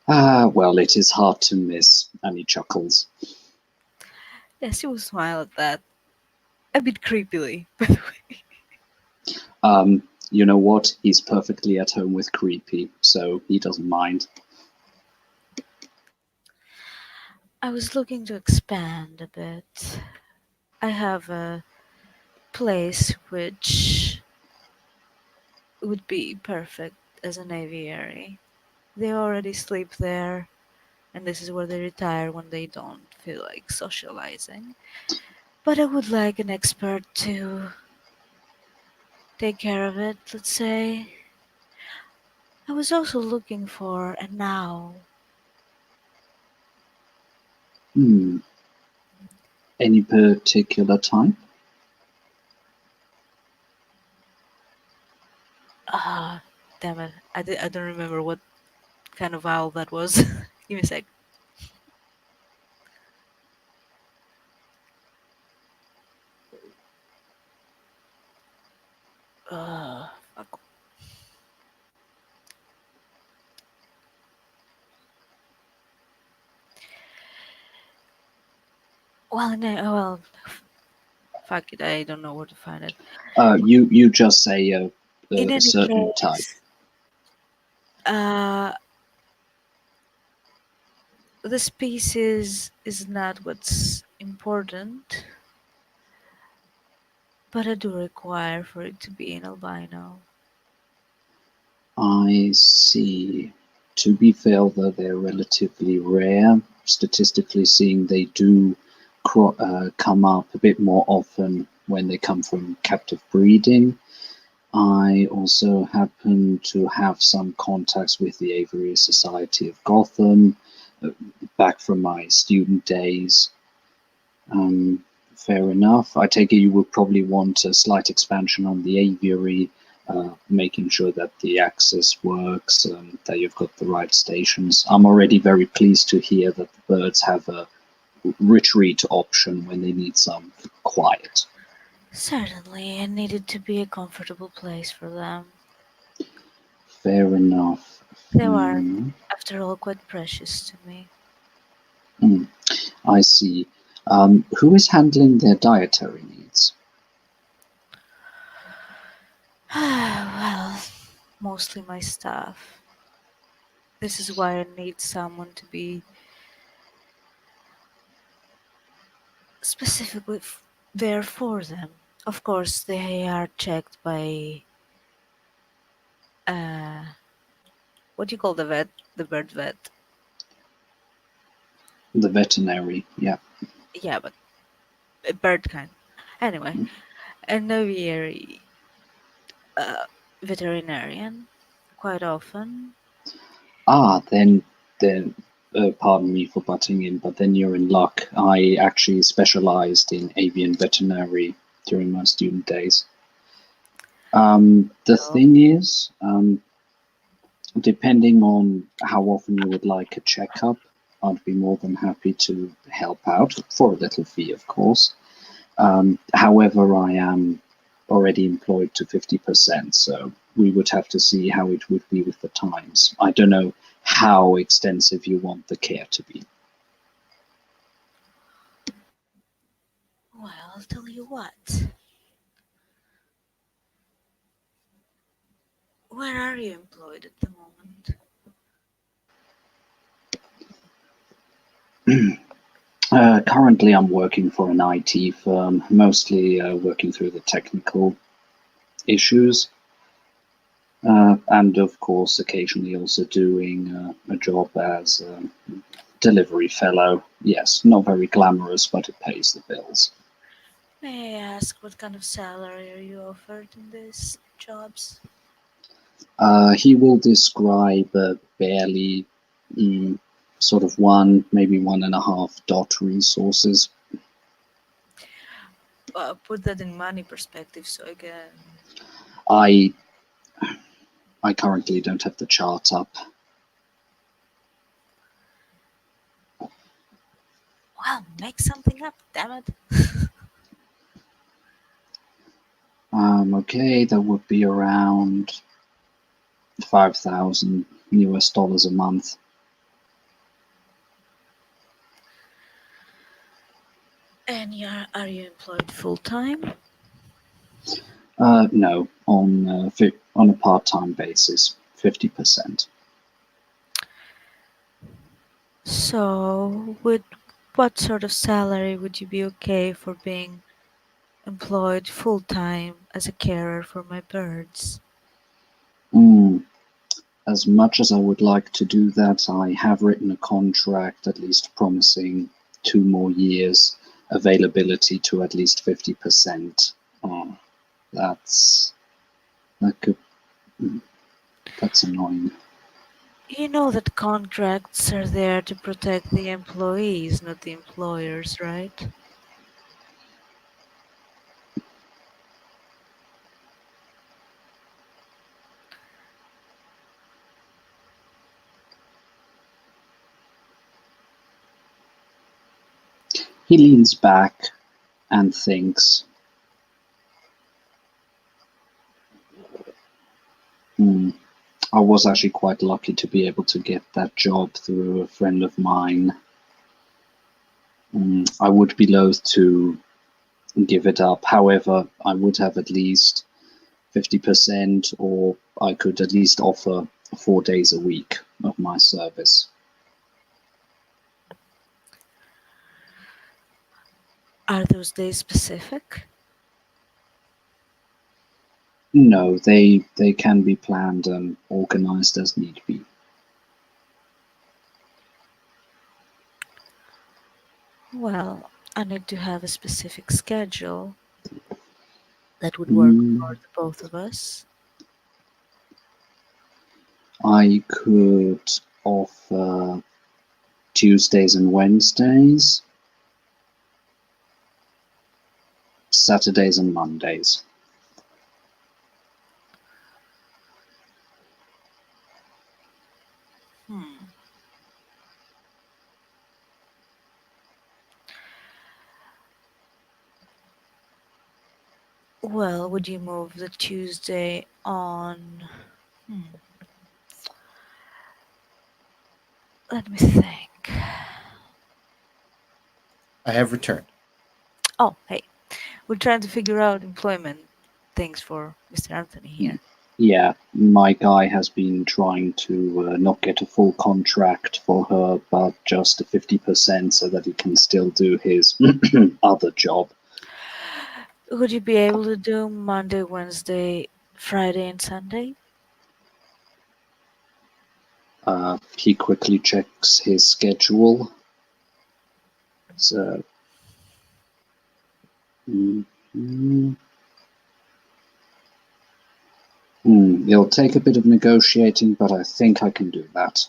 Well, it is hard to miss, and he chuckles. Yes, you will smile at that. A bit creepily, by the way. You know what? He's perfectly at home with creepy, so he doesn't mind. I was looking to expand a bit. I have a place which would be perfect as an aviary. They already sleep there, and this is where they retire when they don't feel like socializing. But I would like an expert to take care of it, let's say. I was also looking for an owl. Any particular type? Ah, damn it. I don't remember what kind of owl that was. Give me a sec. Fuck. Well, no, well, fuck it. I don't know where to find it. You just say In a any certain type. case, the species is not what's important, but I do require for it to be an albino. I see. To be fair, though, they're relatively rare. Statistically seeing, they do come up a bit more often when they come from captive breeding. I also happen to have some contacts with the Aviary Society of Gotham back from my student days. Fair enough. I take it you would probably want a slight expansion on the aviary, making sure that the access works, that you've got the right stations. I'm already very pleased to hear that the birds have a retreat option when they need some quiet. Certainly, it needed to be a comfortable place for them. Fair enough. They are, Hmm. after all, quite precious to me. I see. Who is handling their dietary needs? Well, mostly my staff. This is why I need someone to be specifically there for them. Of course, they are checked by uh, what do you call the vet? The bird vet. The veterinary, yeah. Yeah, but a bird kind. Anyway, an aviary uh, veterinarian quite often. Then, pardon me for butting in, but then you're in luck. I actually specialized in avian veterinary during my student days. The So, thing is, depending on how often you would like a checkup, I'd be more than happy to help out for a little fee, of course. However, I am already employed to 50%, so we would have to see how it would be with the times. I don't know how extensive you want the care to be. well, I'll tell you what. Where are you employed at the moment? Currently, I'm working for an IT firm, mostly working through the technical issues, and of course, occasionally also doing a job as a delivery fellow. Yes, not very glamorous, but it pays the bills. May I ask what kind of salary are you offered in these jobs? He will describe barely sort of one, maybe 1.5 dot resources. Put that in money perspective so I can. I I currently don't have the chart up. Well, make something up, damn it. Okay, that would be around 5,000 US dollars a month. And are you employed full time? No, on a part-time basis, 50%. So, with what sort of salary would you be okay for being employed full time as a carer for my birds? Mm, as much as I would like to do that, I have written a contract at least promising 2 more years availability to at least 50%. Oh, that's that could that's annoying. You know that contracts are there to protect the employees, not the employers, right? He leans back and thinks, hmm, I was actually quite lucky to be able to get that job through a friend of mine. I would be loath to give it up. However, I would have at least 50%, or I could at least offer 4 days a week of my service. Are those days specific? No, they can be planned and organized as need be. Well, I need to have a specific schedule. that would work Mm, for the both of us? I could offer Tuesdays and Wednesdays, Saturdays and Mondays. Hmm. Well, would you move the Tuesday on? Hmm. Let me think. I have returned. Oh, hey, we're trying to figure out employment things for Mr. Anthony here. Yeah, my guy has been trying to not get a full contract for her, but just a 50% so that he can still do his other job. Would you be able to do Monday, Wednesday, Friday, and Sunday? He quickly checks his schedule. So, mm, it'll take a bit of negotiating, but I think I can do that.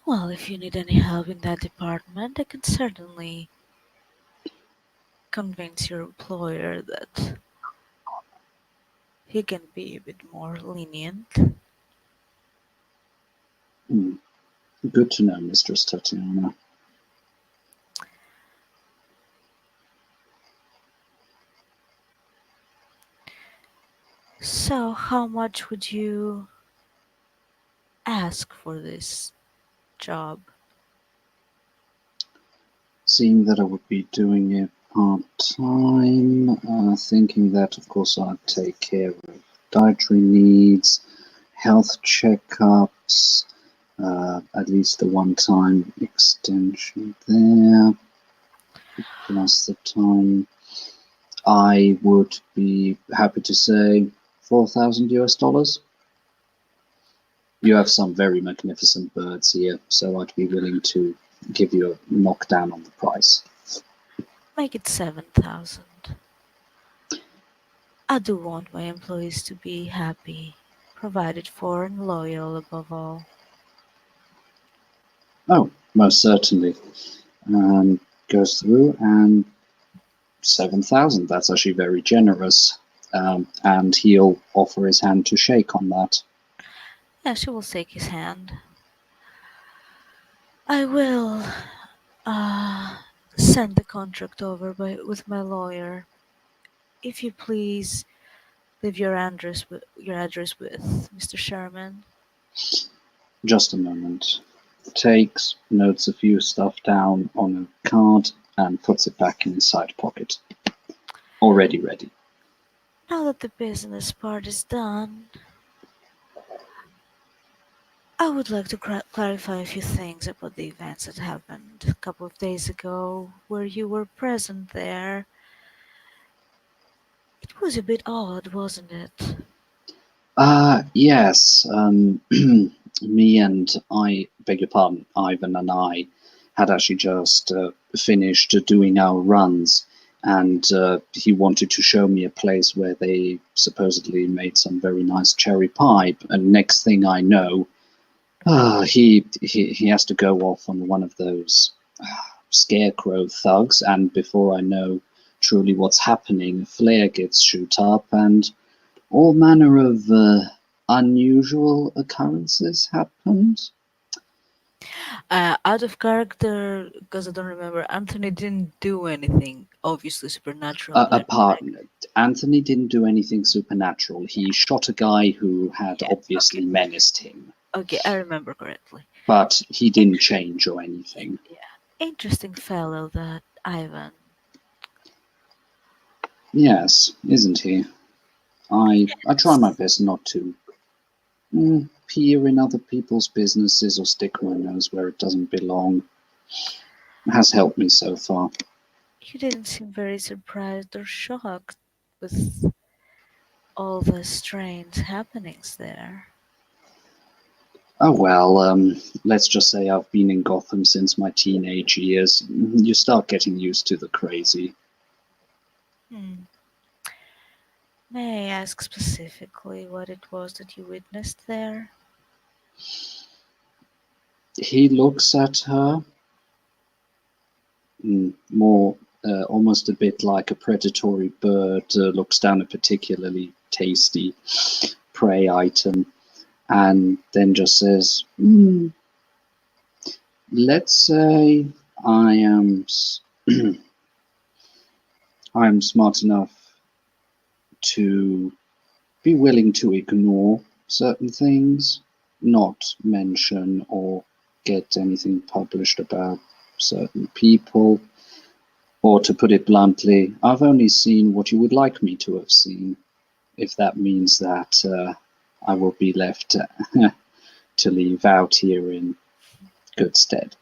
Well, if you need any help in that department, I can certainly convince your employer that he can be a bit more lenient. Good to know, Mistress Tatiana. So, how much would you ask for this job? Seeing that I would be doing it part-time, thinking that, of course, I'd take care of dietary needs, health checkups, at least the one-time extension there, plus the time. I would be happy to say 4,000 US dollars. You have some very magnificent birds here, so I'd be willing to give you a knockdown on the price. Make it 7,000. I do want my employees to be happy, provided for, and loyal above all. Oh, most certainly. Goes through and 7,000. That's actually very generous. And he'll offer his hand to shake on that. Yeah, she will shake his hand. I will send the contract over with my lawyer. If you please leave your address with Mr. Sherman. Just a moment. Takes, notes a few stuff down on a card, and puts it back in his side pocket. Already ready. Now that the business part is done, I would like to clarify a few things about the events that happened a couple of days ago, where you were present there. It was a bit odd, wasn't it? Yes. Me and beg your pardon, Ivan and I had actually just finished doing our runs, and he wanted to show me a place where they supposedly made some very nice cherry pie. And next thing I know, he has to go off on one of those scarecrow thugs, and before I know truly what's happening, a flare gets shoot up, and all manner of unusual occurrences happened. Out of character, because I don't remember, Anthony didn't do anything obviously supernatural. Apart, Anthony didn't do anything supernatural. He shot a guy who had obviously menaced him. Okay, I remember correctly. But he didn't change or anything. Yeah, interesting fellow that Ivan. Yes, isn't he? I try my best not to peer in other people's businesses or stick my nose where it doesn't belong. It has helped me so far. You didn't seem very surprised or shocked with all the strange happenings there. Oh well, let's just say I've been in Gotham since my teenage years. You start getting used to the crazy. May I ask specifically what it was that you witnessed there? He looks at her more, almost a bit like a predatory bird looks down a particularly tasty prey item, and then just says, let's say I am I'm smart enough to be willing to ignore certain things, not mention or get anything published about certain people. Or to put it bluntly, I've only seen what you would like me to have seen, if that means that I will be left to leave out here in good stead.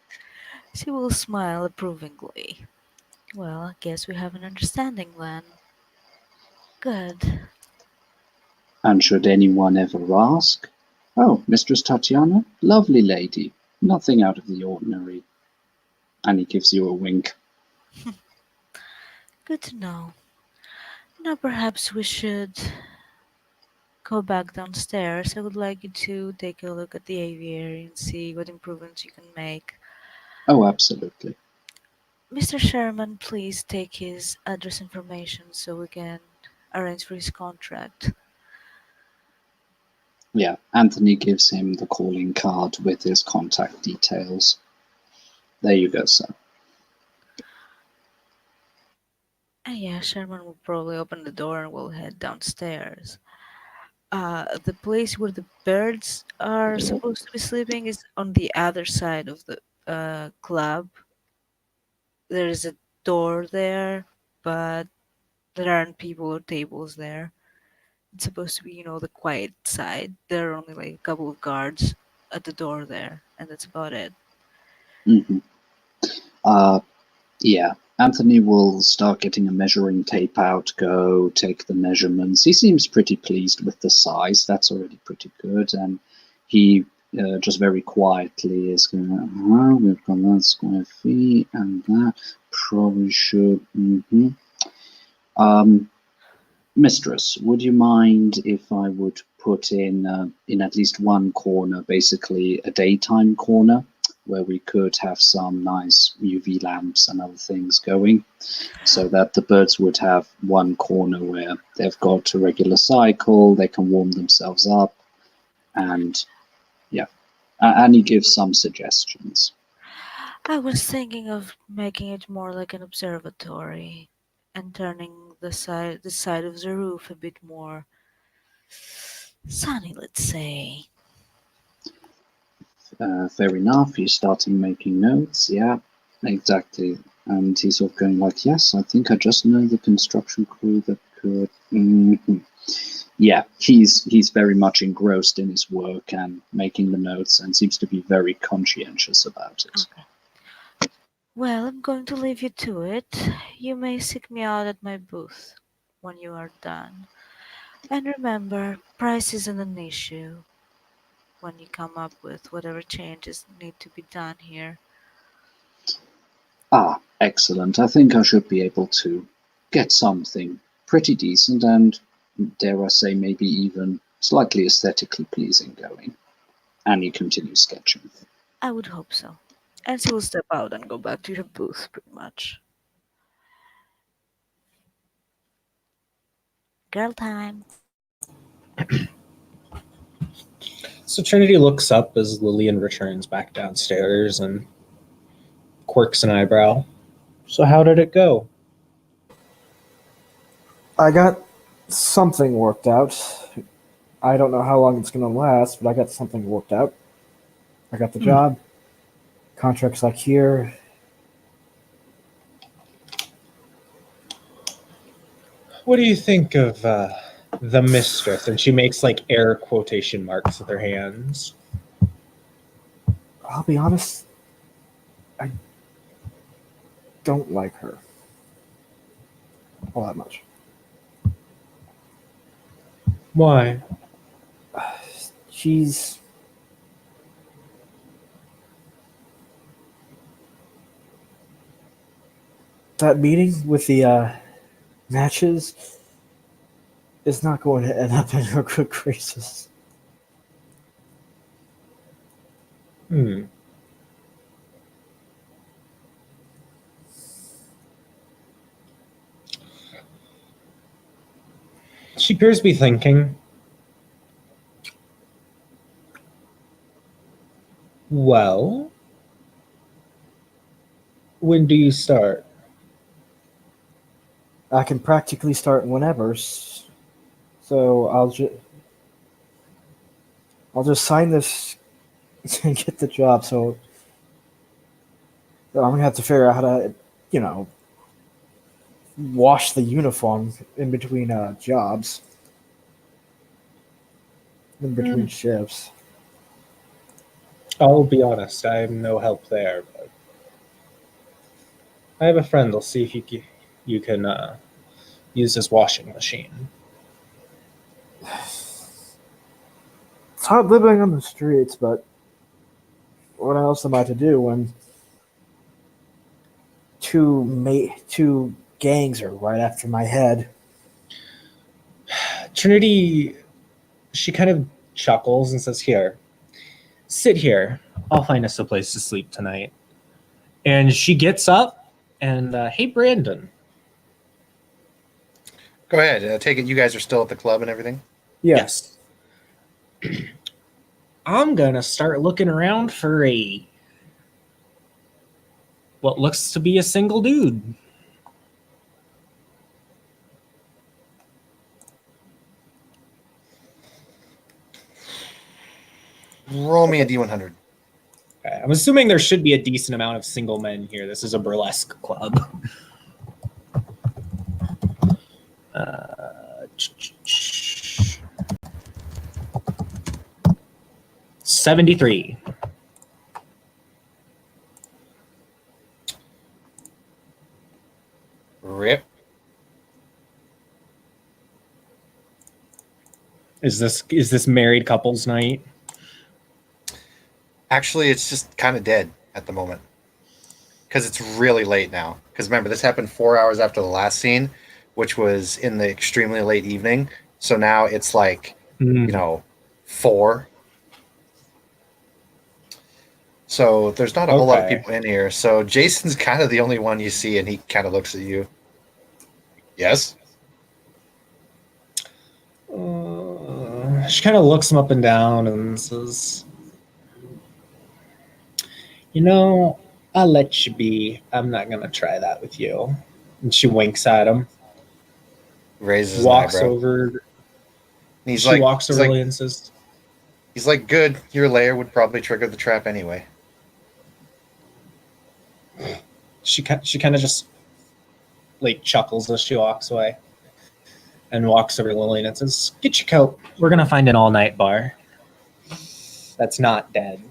She will smile approvingly. Well, I guess we have an understanding then. Good. And should anyone ever ask, oh, Mistress Tatiana, lovely lady, nothing out of the ordinary. And he gives you a wink. Good to know. Now perhaps we should go back downstairs. I would like you to take a look at the aviary and see what improvements you can make. Oh, absolutely. Mr. Sherman, please take his address information so we can arrange for his contract. Yeah, Anthony gives him the calling card with his contact details. There you go, sir. And yeah, Sherman will probably open the door and we'll head downstairs. The place where the birds are supposed to be sleeping is on the other side of the club. There is a door there, but there aren't people or tables there. It's supposed to be, the quiet side. There are only like a couple of guards at the door there, and that's about it. hmm Yeah, Anthony will start getting a measuring tape out, go take the measurements. He seems pretty pleased with the size. That's already pretty good. And he just very quietly is going, we've got that square feet and that probably should. Mistress, would you mind if I would put in at least one corner, basically a daytime corner, where we could have some nice UV lamps and other things going, so that the birds would have one corner where they've got a regular cycle, they can warm themselves up, and yeah, and he gives some suggestions. I was thinking of making it more like an observatory and turning the side of the roof a bit more sunny, let's say. Fair enough. He's starting making notes. Yeah, exactly. And he's sort of going like, yes, I think I just know the construction crew that could. Yeah, he's very much engrossed in his work and making the notes, and seems to be very conscientious about it. Okay. Well, I'm going to leave you to it. You may seek me out at my booth when you are done. And remember, price isn't an issue when you come up with whatever changes need to be done here. Ah, excellent. I think I should be able to get something pretty decent and, dare I say, maybe even slightly aesthetically pleasing going. And he continues sketching. I would hope so. And she will step out and go back to your booth, pretty much. Girl time. So Trinity looks up as Lillian returns back downstairs and quirks an eyebrow. So how did it go? I got something worked out. I don't know how long it's going to last, but I got something worked out. I got the job. Contracts like here. What do you think of the mistress? And she makes like air quotation marks with her hands. I'll be honest, I don't like her all that much. Why? She's that meeting with the matches. is not going to end up in her good graces. Hmm. She appears to be thinking. Well, when do you start? I can practically start whenever, so I'll just sign this and get the job. So I'm gonna have to figure out how to, you know, wash the uniform in between jobs, in between shifts. I'll be honest, I am no help there. But I have a friend. I'll see if you can use his washing machine. It's hard living on the streets, but what else am I to do when two gangs are right after my head? Trinity, she kind of chuckles and says, "Here, sit here. I'll find us a place to sleep tonight." And she gets up and, hey, Brandon. Go ahead. Take it. You guys are still at the club and everything. Yes. I'm gonna start looking around for what looks to be a single dude. Roll me a D100. Okay, I'm assuming there should be a decent amount of single men here. This is a burlesque club. 73. Rip. Is this married couples night? Actually, it's just kind of dead at the moment because it's really late now. Because remember, this happened 4 hours after the last scene, which was in the extremely late evening. So now it's like, you know, 4. So there's not a whole lot of people in here. So Jason's kind of the only one you see, and he kind of looks at you. Yes? She kind of looks him up and down and says, "You know, I'll let you be. I'm not going to try that with you." And she winks at him. Raises walks an eyebrow. over. He's She like, walks he's over like, and says, he's like, good. Your lair would probably trigger the trap anyway. she kind of just like chuckles as she walks away and walks over to Lillian and says, "Get your coat. We're going to find an all-night bar that's not dead."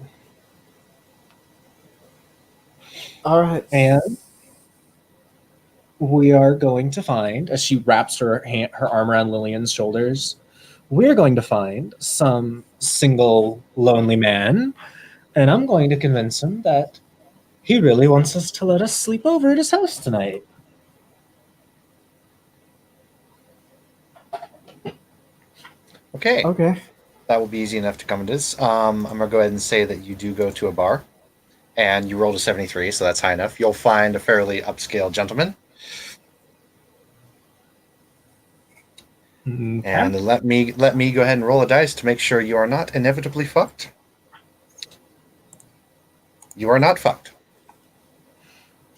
All right. And we are going to find, as she wraps her arm around Lillian's shoulders, we're going to find some single lonely man, and I'm going to convince him that he really wants us to let us sleep over at his house tonight. Okay. Okay. That will be easy enough to come into this. I'm going to go ahead and say that you do go to a bar, and you rolled a 73, so that's high enough. You'll find a fairly upscale gentleman. Okay. And let me go ahead and roll a dice to make sure you are not inevitably fucked. You are not fucked.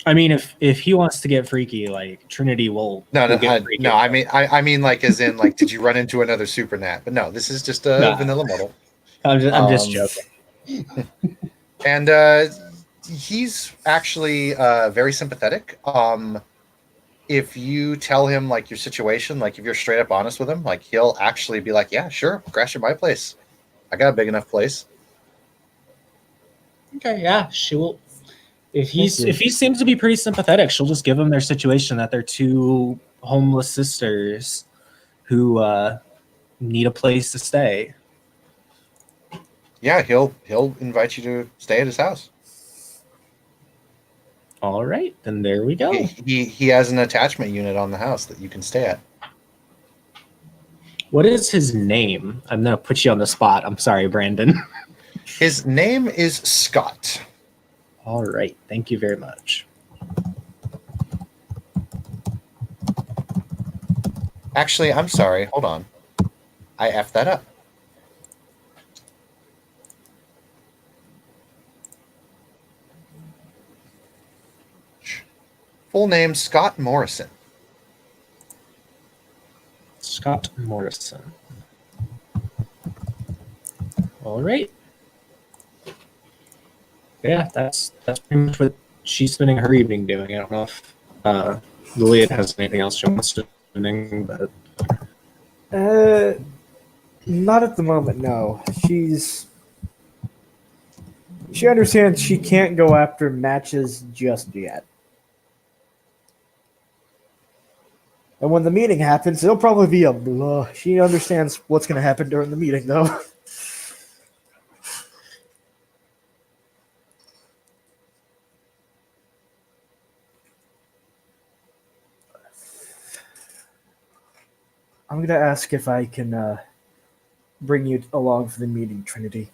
I mean, if he wants to get freaky, like Trinity will. No, will get freaky. no. I mean, like, as in, like, did you run into another super nat? But no, this is just a Nah. vanilla model. I'm just joking. And he's actually very sympathetic. If you tell him like your situation, like if you're straight up honest with him, like he'll actually be like, "Yeah, sure, crash at my place. I got a big enough place." Okay, yeah, she will. If he seems to be pretty sympathetic, she'll just give him their situation, that they're two homeless sisters who need a place to stay. Yeah, he'll invite you to stay at his house. All right, then there we go. He has an attachment unit on the house that you can stay at. What is his name? I'm gonna put you on the spot. I'm sorry, Brandon. His name is Scott. All right. Thank you very much. Actually, I'm sorry. Hold on. I effed that up. Full name Scott Morrison. Scott Morrison. All right. Yeah, that's pretty much what she's spending her evening doing. I don't know if Lilian has anything else she wants to do, but Not at the moment, no. She understands she can't go after matches just yet. And when the meeting happens, it'll probably be a blah. She understands what's going to happen during the meeting, though. I'm going to ask if I can bring you along for the meeting, Trinity.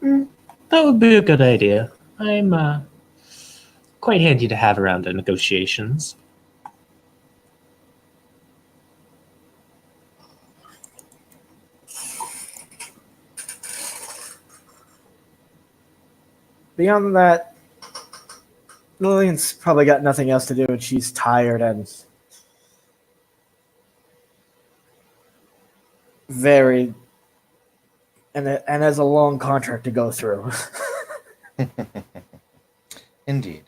that would be a good idea. I'm quite handy to have around the negotiations. Beyond that, Lillian's probably got nothing else to do, and she's tired and very and has a long contract to go through. Indeed.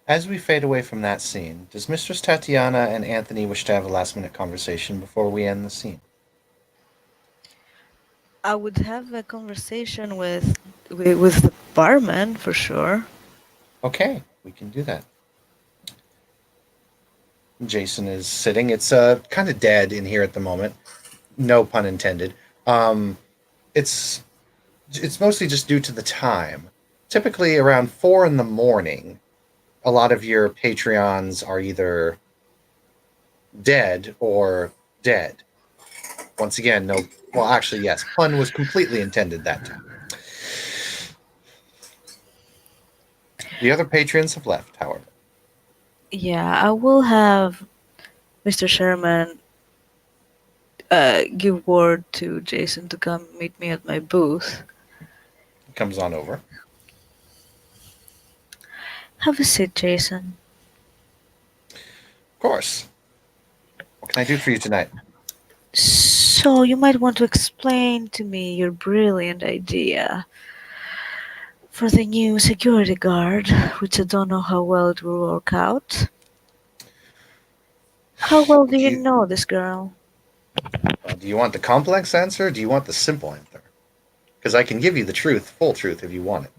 As we fade away from that scene, does Mistress Tatiana and Anthony wish to have a last-minute conversation before we end the scene? I would have a conversation with the barman for sure. Okay, we can do that. Jason is sitting. It's kind of dead in here at the moment. No pun intended. It's mostly just due to the time. Typically around 4 in the morning, a lot of your Patreons are either dead or dead. Once again, no. Well, actually, yes. Pun was completely intended that time. The other patrons have left, however. Yeah, I will have Mr. Sherman give word to Jason to come meet me at my booth. He comes on over. Have a seat, Jason. Of course. What can I do for you tonight? So, you might want to explain to me your brilliant idea for the new security guard, which I don't know how well it will work out. How well do you know this girl? Do you want the complex answer or do you want the simple answer? Because I can give you the truth, full truth, if you want it.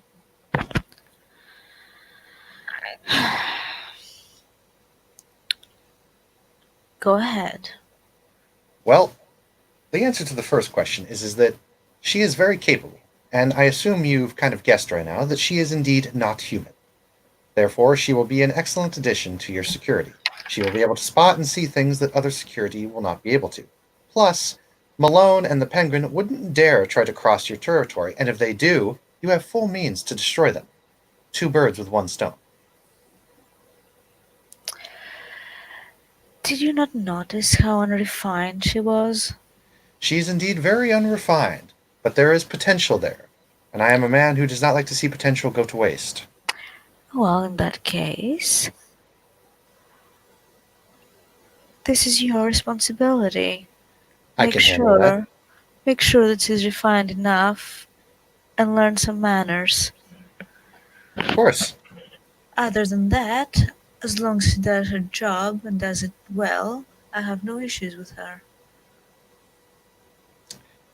Go ahead. Well, the answer to the first question is that she is very capable, and I assume you've kind of guessed right now that she is indeed not human. Therefore, she will be an excellent addition to your security. She will be able to spot and see things that other security will not be able to. Plus, Malone and the Penguin wouldn't dare try to cross your territory, and if they do, you have full means to destroy them. 2 birds with 1 stone. Did you not notice how unrefined she was? She is indeed very unrefined, but there is potential there, and I am a man who does not like to see potential go to waste. Well, in that case, this is your responsibility. I can handle that. Make sure that she's refined enough and learn some manners. Of course. Other than that, as long as she does her job and does it well, I have no issues with her.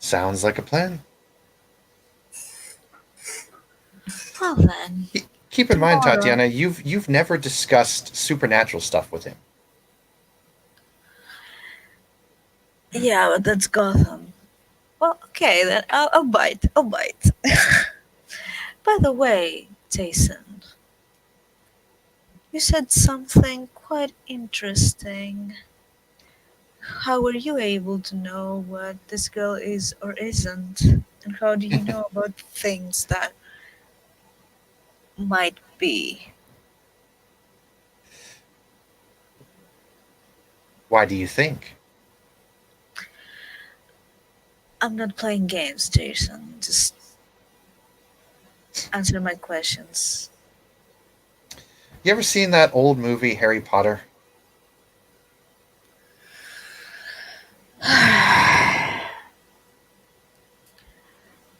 Sounds like a plan. Well then, Keep in mind, Tomorrow. Tatiana, you've never discussed supernatural stuff with him. yeah, but that's Gotham. Well, okay then, I'll bite. By the way, Jason, you said something quite interesting. How were you able to know what this girl is or isn't? And how do you know about things that might be? Why do you think? I'm not playing games, Jason. Just answer my questions. You ever seen that old movie Harry Potter?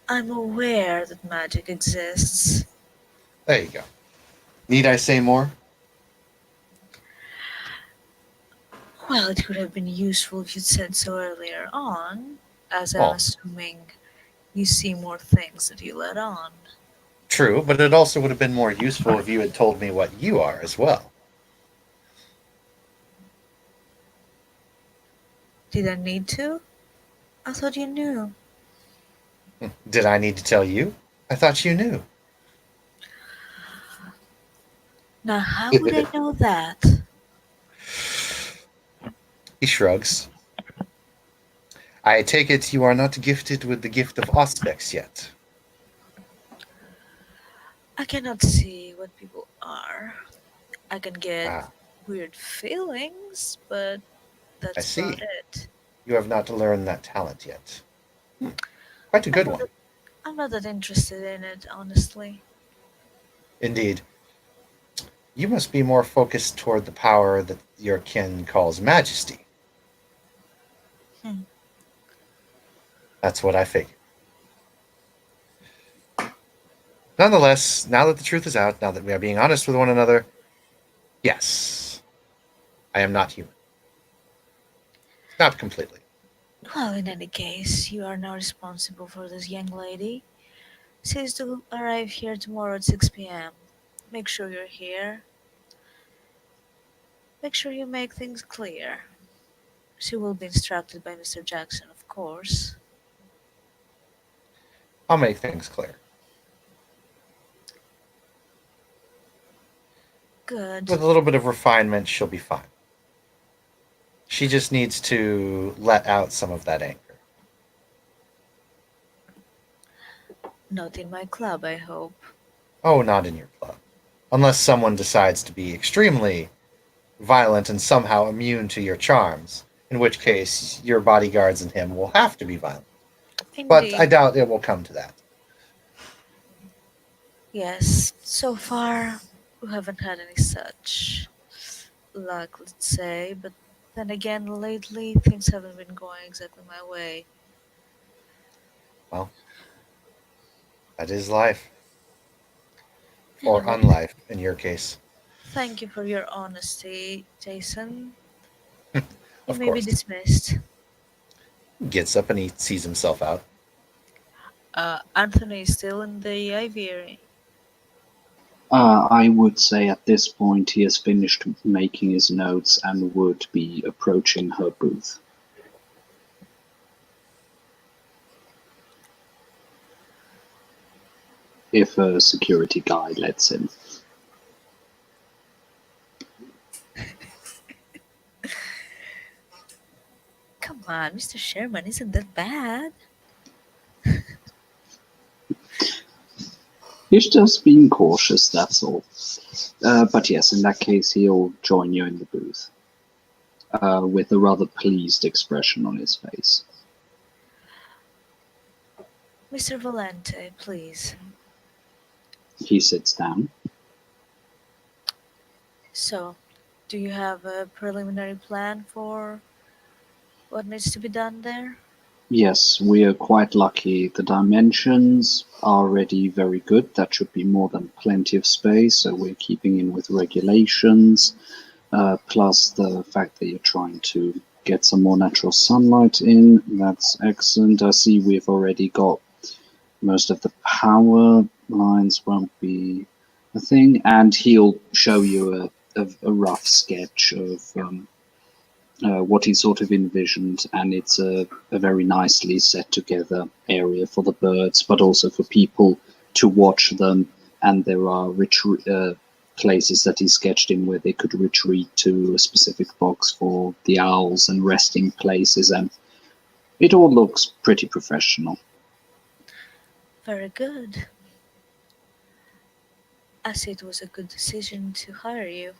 I'm aware that magic exists. There you go. Need I say more? Well, it would have been useful if you'd said so earlier on, as I'm Oh. assuming you see more things that you let on. True, but it also would have been more useful if you had told me what you are as well. Did I need to? I thought you knew. Did I need to tell you? I thought you knew. Now, how would I know that? He shrugs. I take it you are not gifted with the gift of aspects yet. I cannot see what people are. I can get Ah, weird feelings, but I that's see. about it. You have not learned that talent yet. Quite a good one, I'm not that interested in it, honestly. indeed. You must be more focused toward the power that your kin calls majesty. Hmm. That's what I figure. Nonetheless, now that the truth is out, now that we are being honest with one another, yes, I am not human. Not completely. Well, in any case, you are now responsible for this young lady. She's to arrive here tomorrow at 6 p.m. Make sure you're here. Make sure you make things clear. She will be instructed by Mr. Jackson, of course. I'll make things clear. Good. With a little bit of refinement, she'll be fine. She just needs to let out some of that anger. Not in my club, I hope. Oh, not in your club. Unless someone decides to be extremely violent and somehow immune to your charms, in which case your bodyguards and him will have to be violent. But I Indeed. doubt it will come to that. Yes, so far we haven't had any such luck, let's say, but then again, lately things haven't been going exactly my way. Well, that is life. Or Anyway, unlife, in your case. thank you for your honesty, Jason. You Of may be course. dismissed. Gets up and he sees himself out. Anthony is still in the aviary. I would say at this point he has finished making his notes and would be approaching her booth. If a security guy lets him. Come on, Mr. Sherman isn't that bad. He's just being cautious, that's all. But yes, in that case, he'll join you in the booth. With a rather pleased expression on his face. Mr. Valente, please. He sits down. So, do you have a preliminary plan for what needs to be done there? Yes, we are quite lucky. The dimensions are already very good. That should be more than plenty of space, so we're keeping in with regulations. Plus the fact that you're trying to get some more natural sunlight in. That's excellent. I see we've already got most of the power lines won't be a thing, and he'll show you a rough sketch of what he sort of envisioned, and it's a very nicely set together area for the birds, but also for people to watch them, and there are places that he sketched in where they could retreat to a specific box for the owls and resting places, and it all looks pretty professional. Very good. I see it was a good decision to hire you.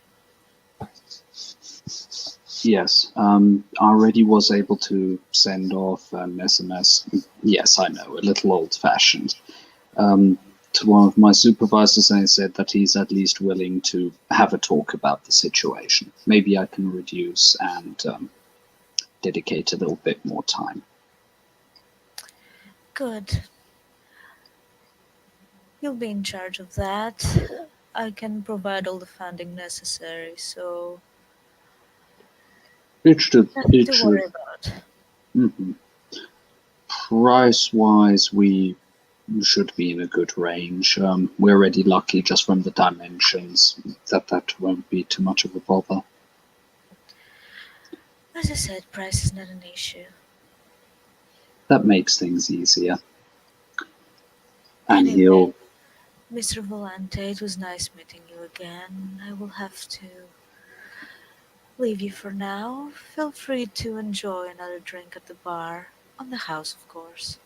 Yes, I already was able to send off an SMS. Yes, I know, a little old-fashioned. To one of my supervisors, and said that he's at least willing to have a talk about the situation. Maybe I can reduce and dedicate a little bit more time. Good. You'll be in charge of that. I can provide all the funding necessary, so It should. nothing It to should. worry about. Mhm. Price-wise, we should be in a good range. We're already lucky just from the dimensions that won't be too much of a bother. As I said, price is not an issue. That makes things easier. And Anyway, he'll. Mr. Volante, it was nice meeting you again. I will have to leave you for now. Feel free to enjoy another drink at the bar. On the house, of course.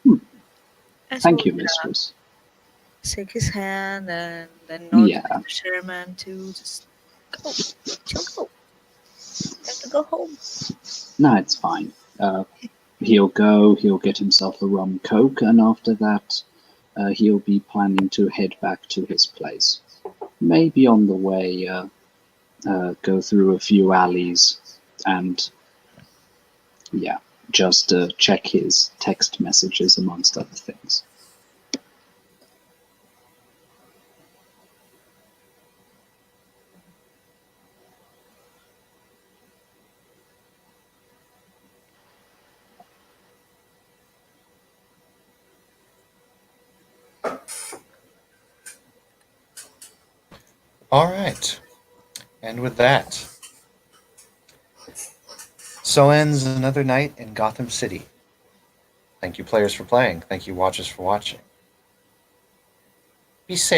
Hmm. As Thank we'll you, mistress. shake his hand and then nod Yeah. to Mr. Sherman to just go. Chill, go. Have to go home. No, it's fine. He'll go, he'll get himself a rum coke, and after that, he'll be planning to head back to his place. Maybe on the way, go through a few alleys and, yeah, just check his text messages amongst other things. All right. And with that, so ends another night in Gotham City. Thank you, players, for playing. Thank you, watchers, for watching. Be safe.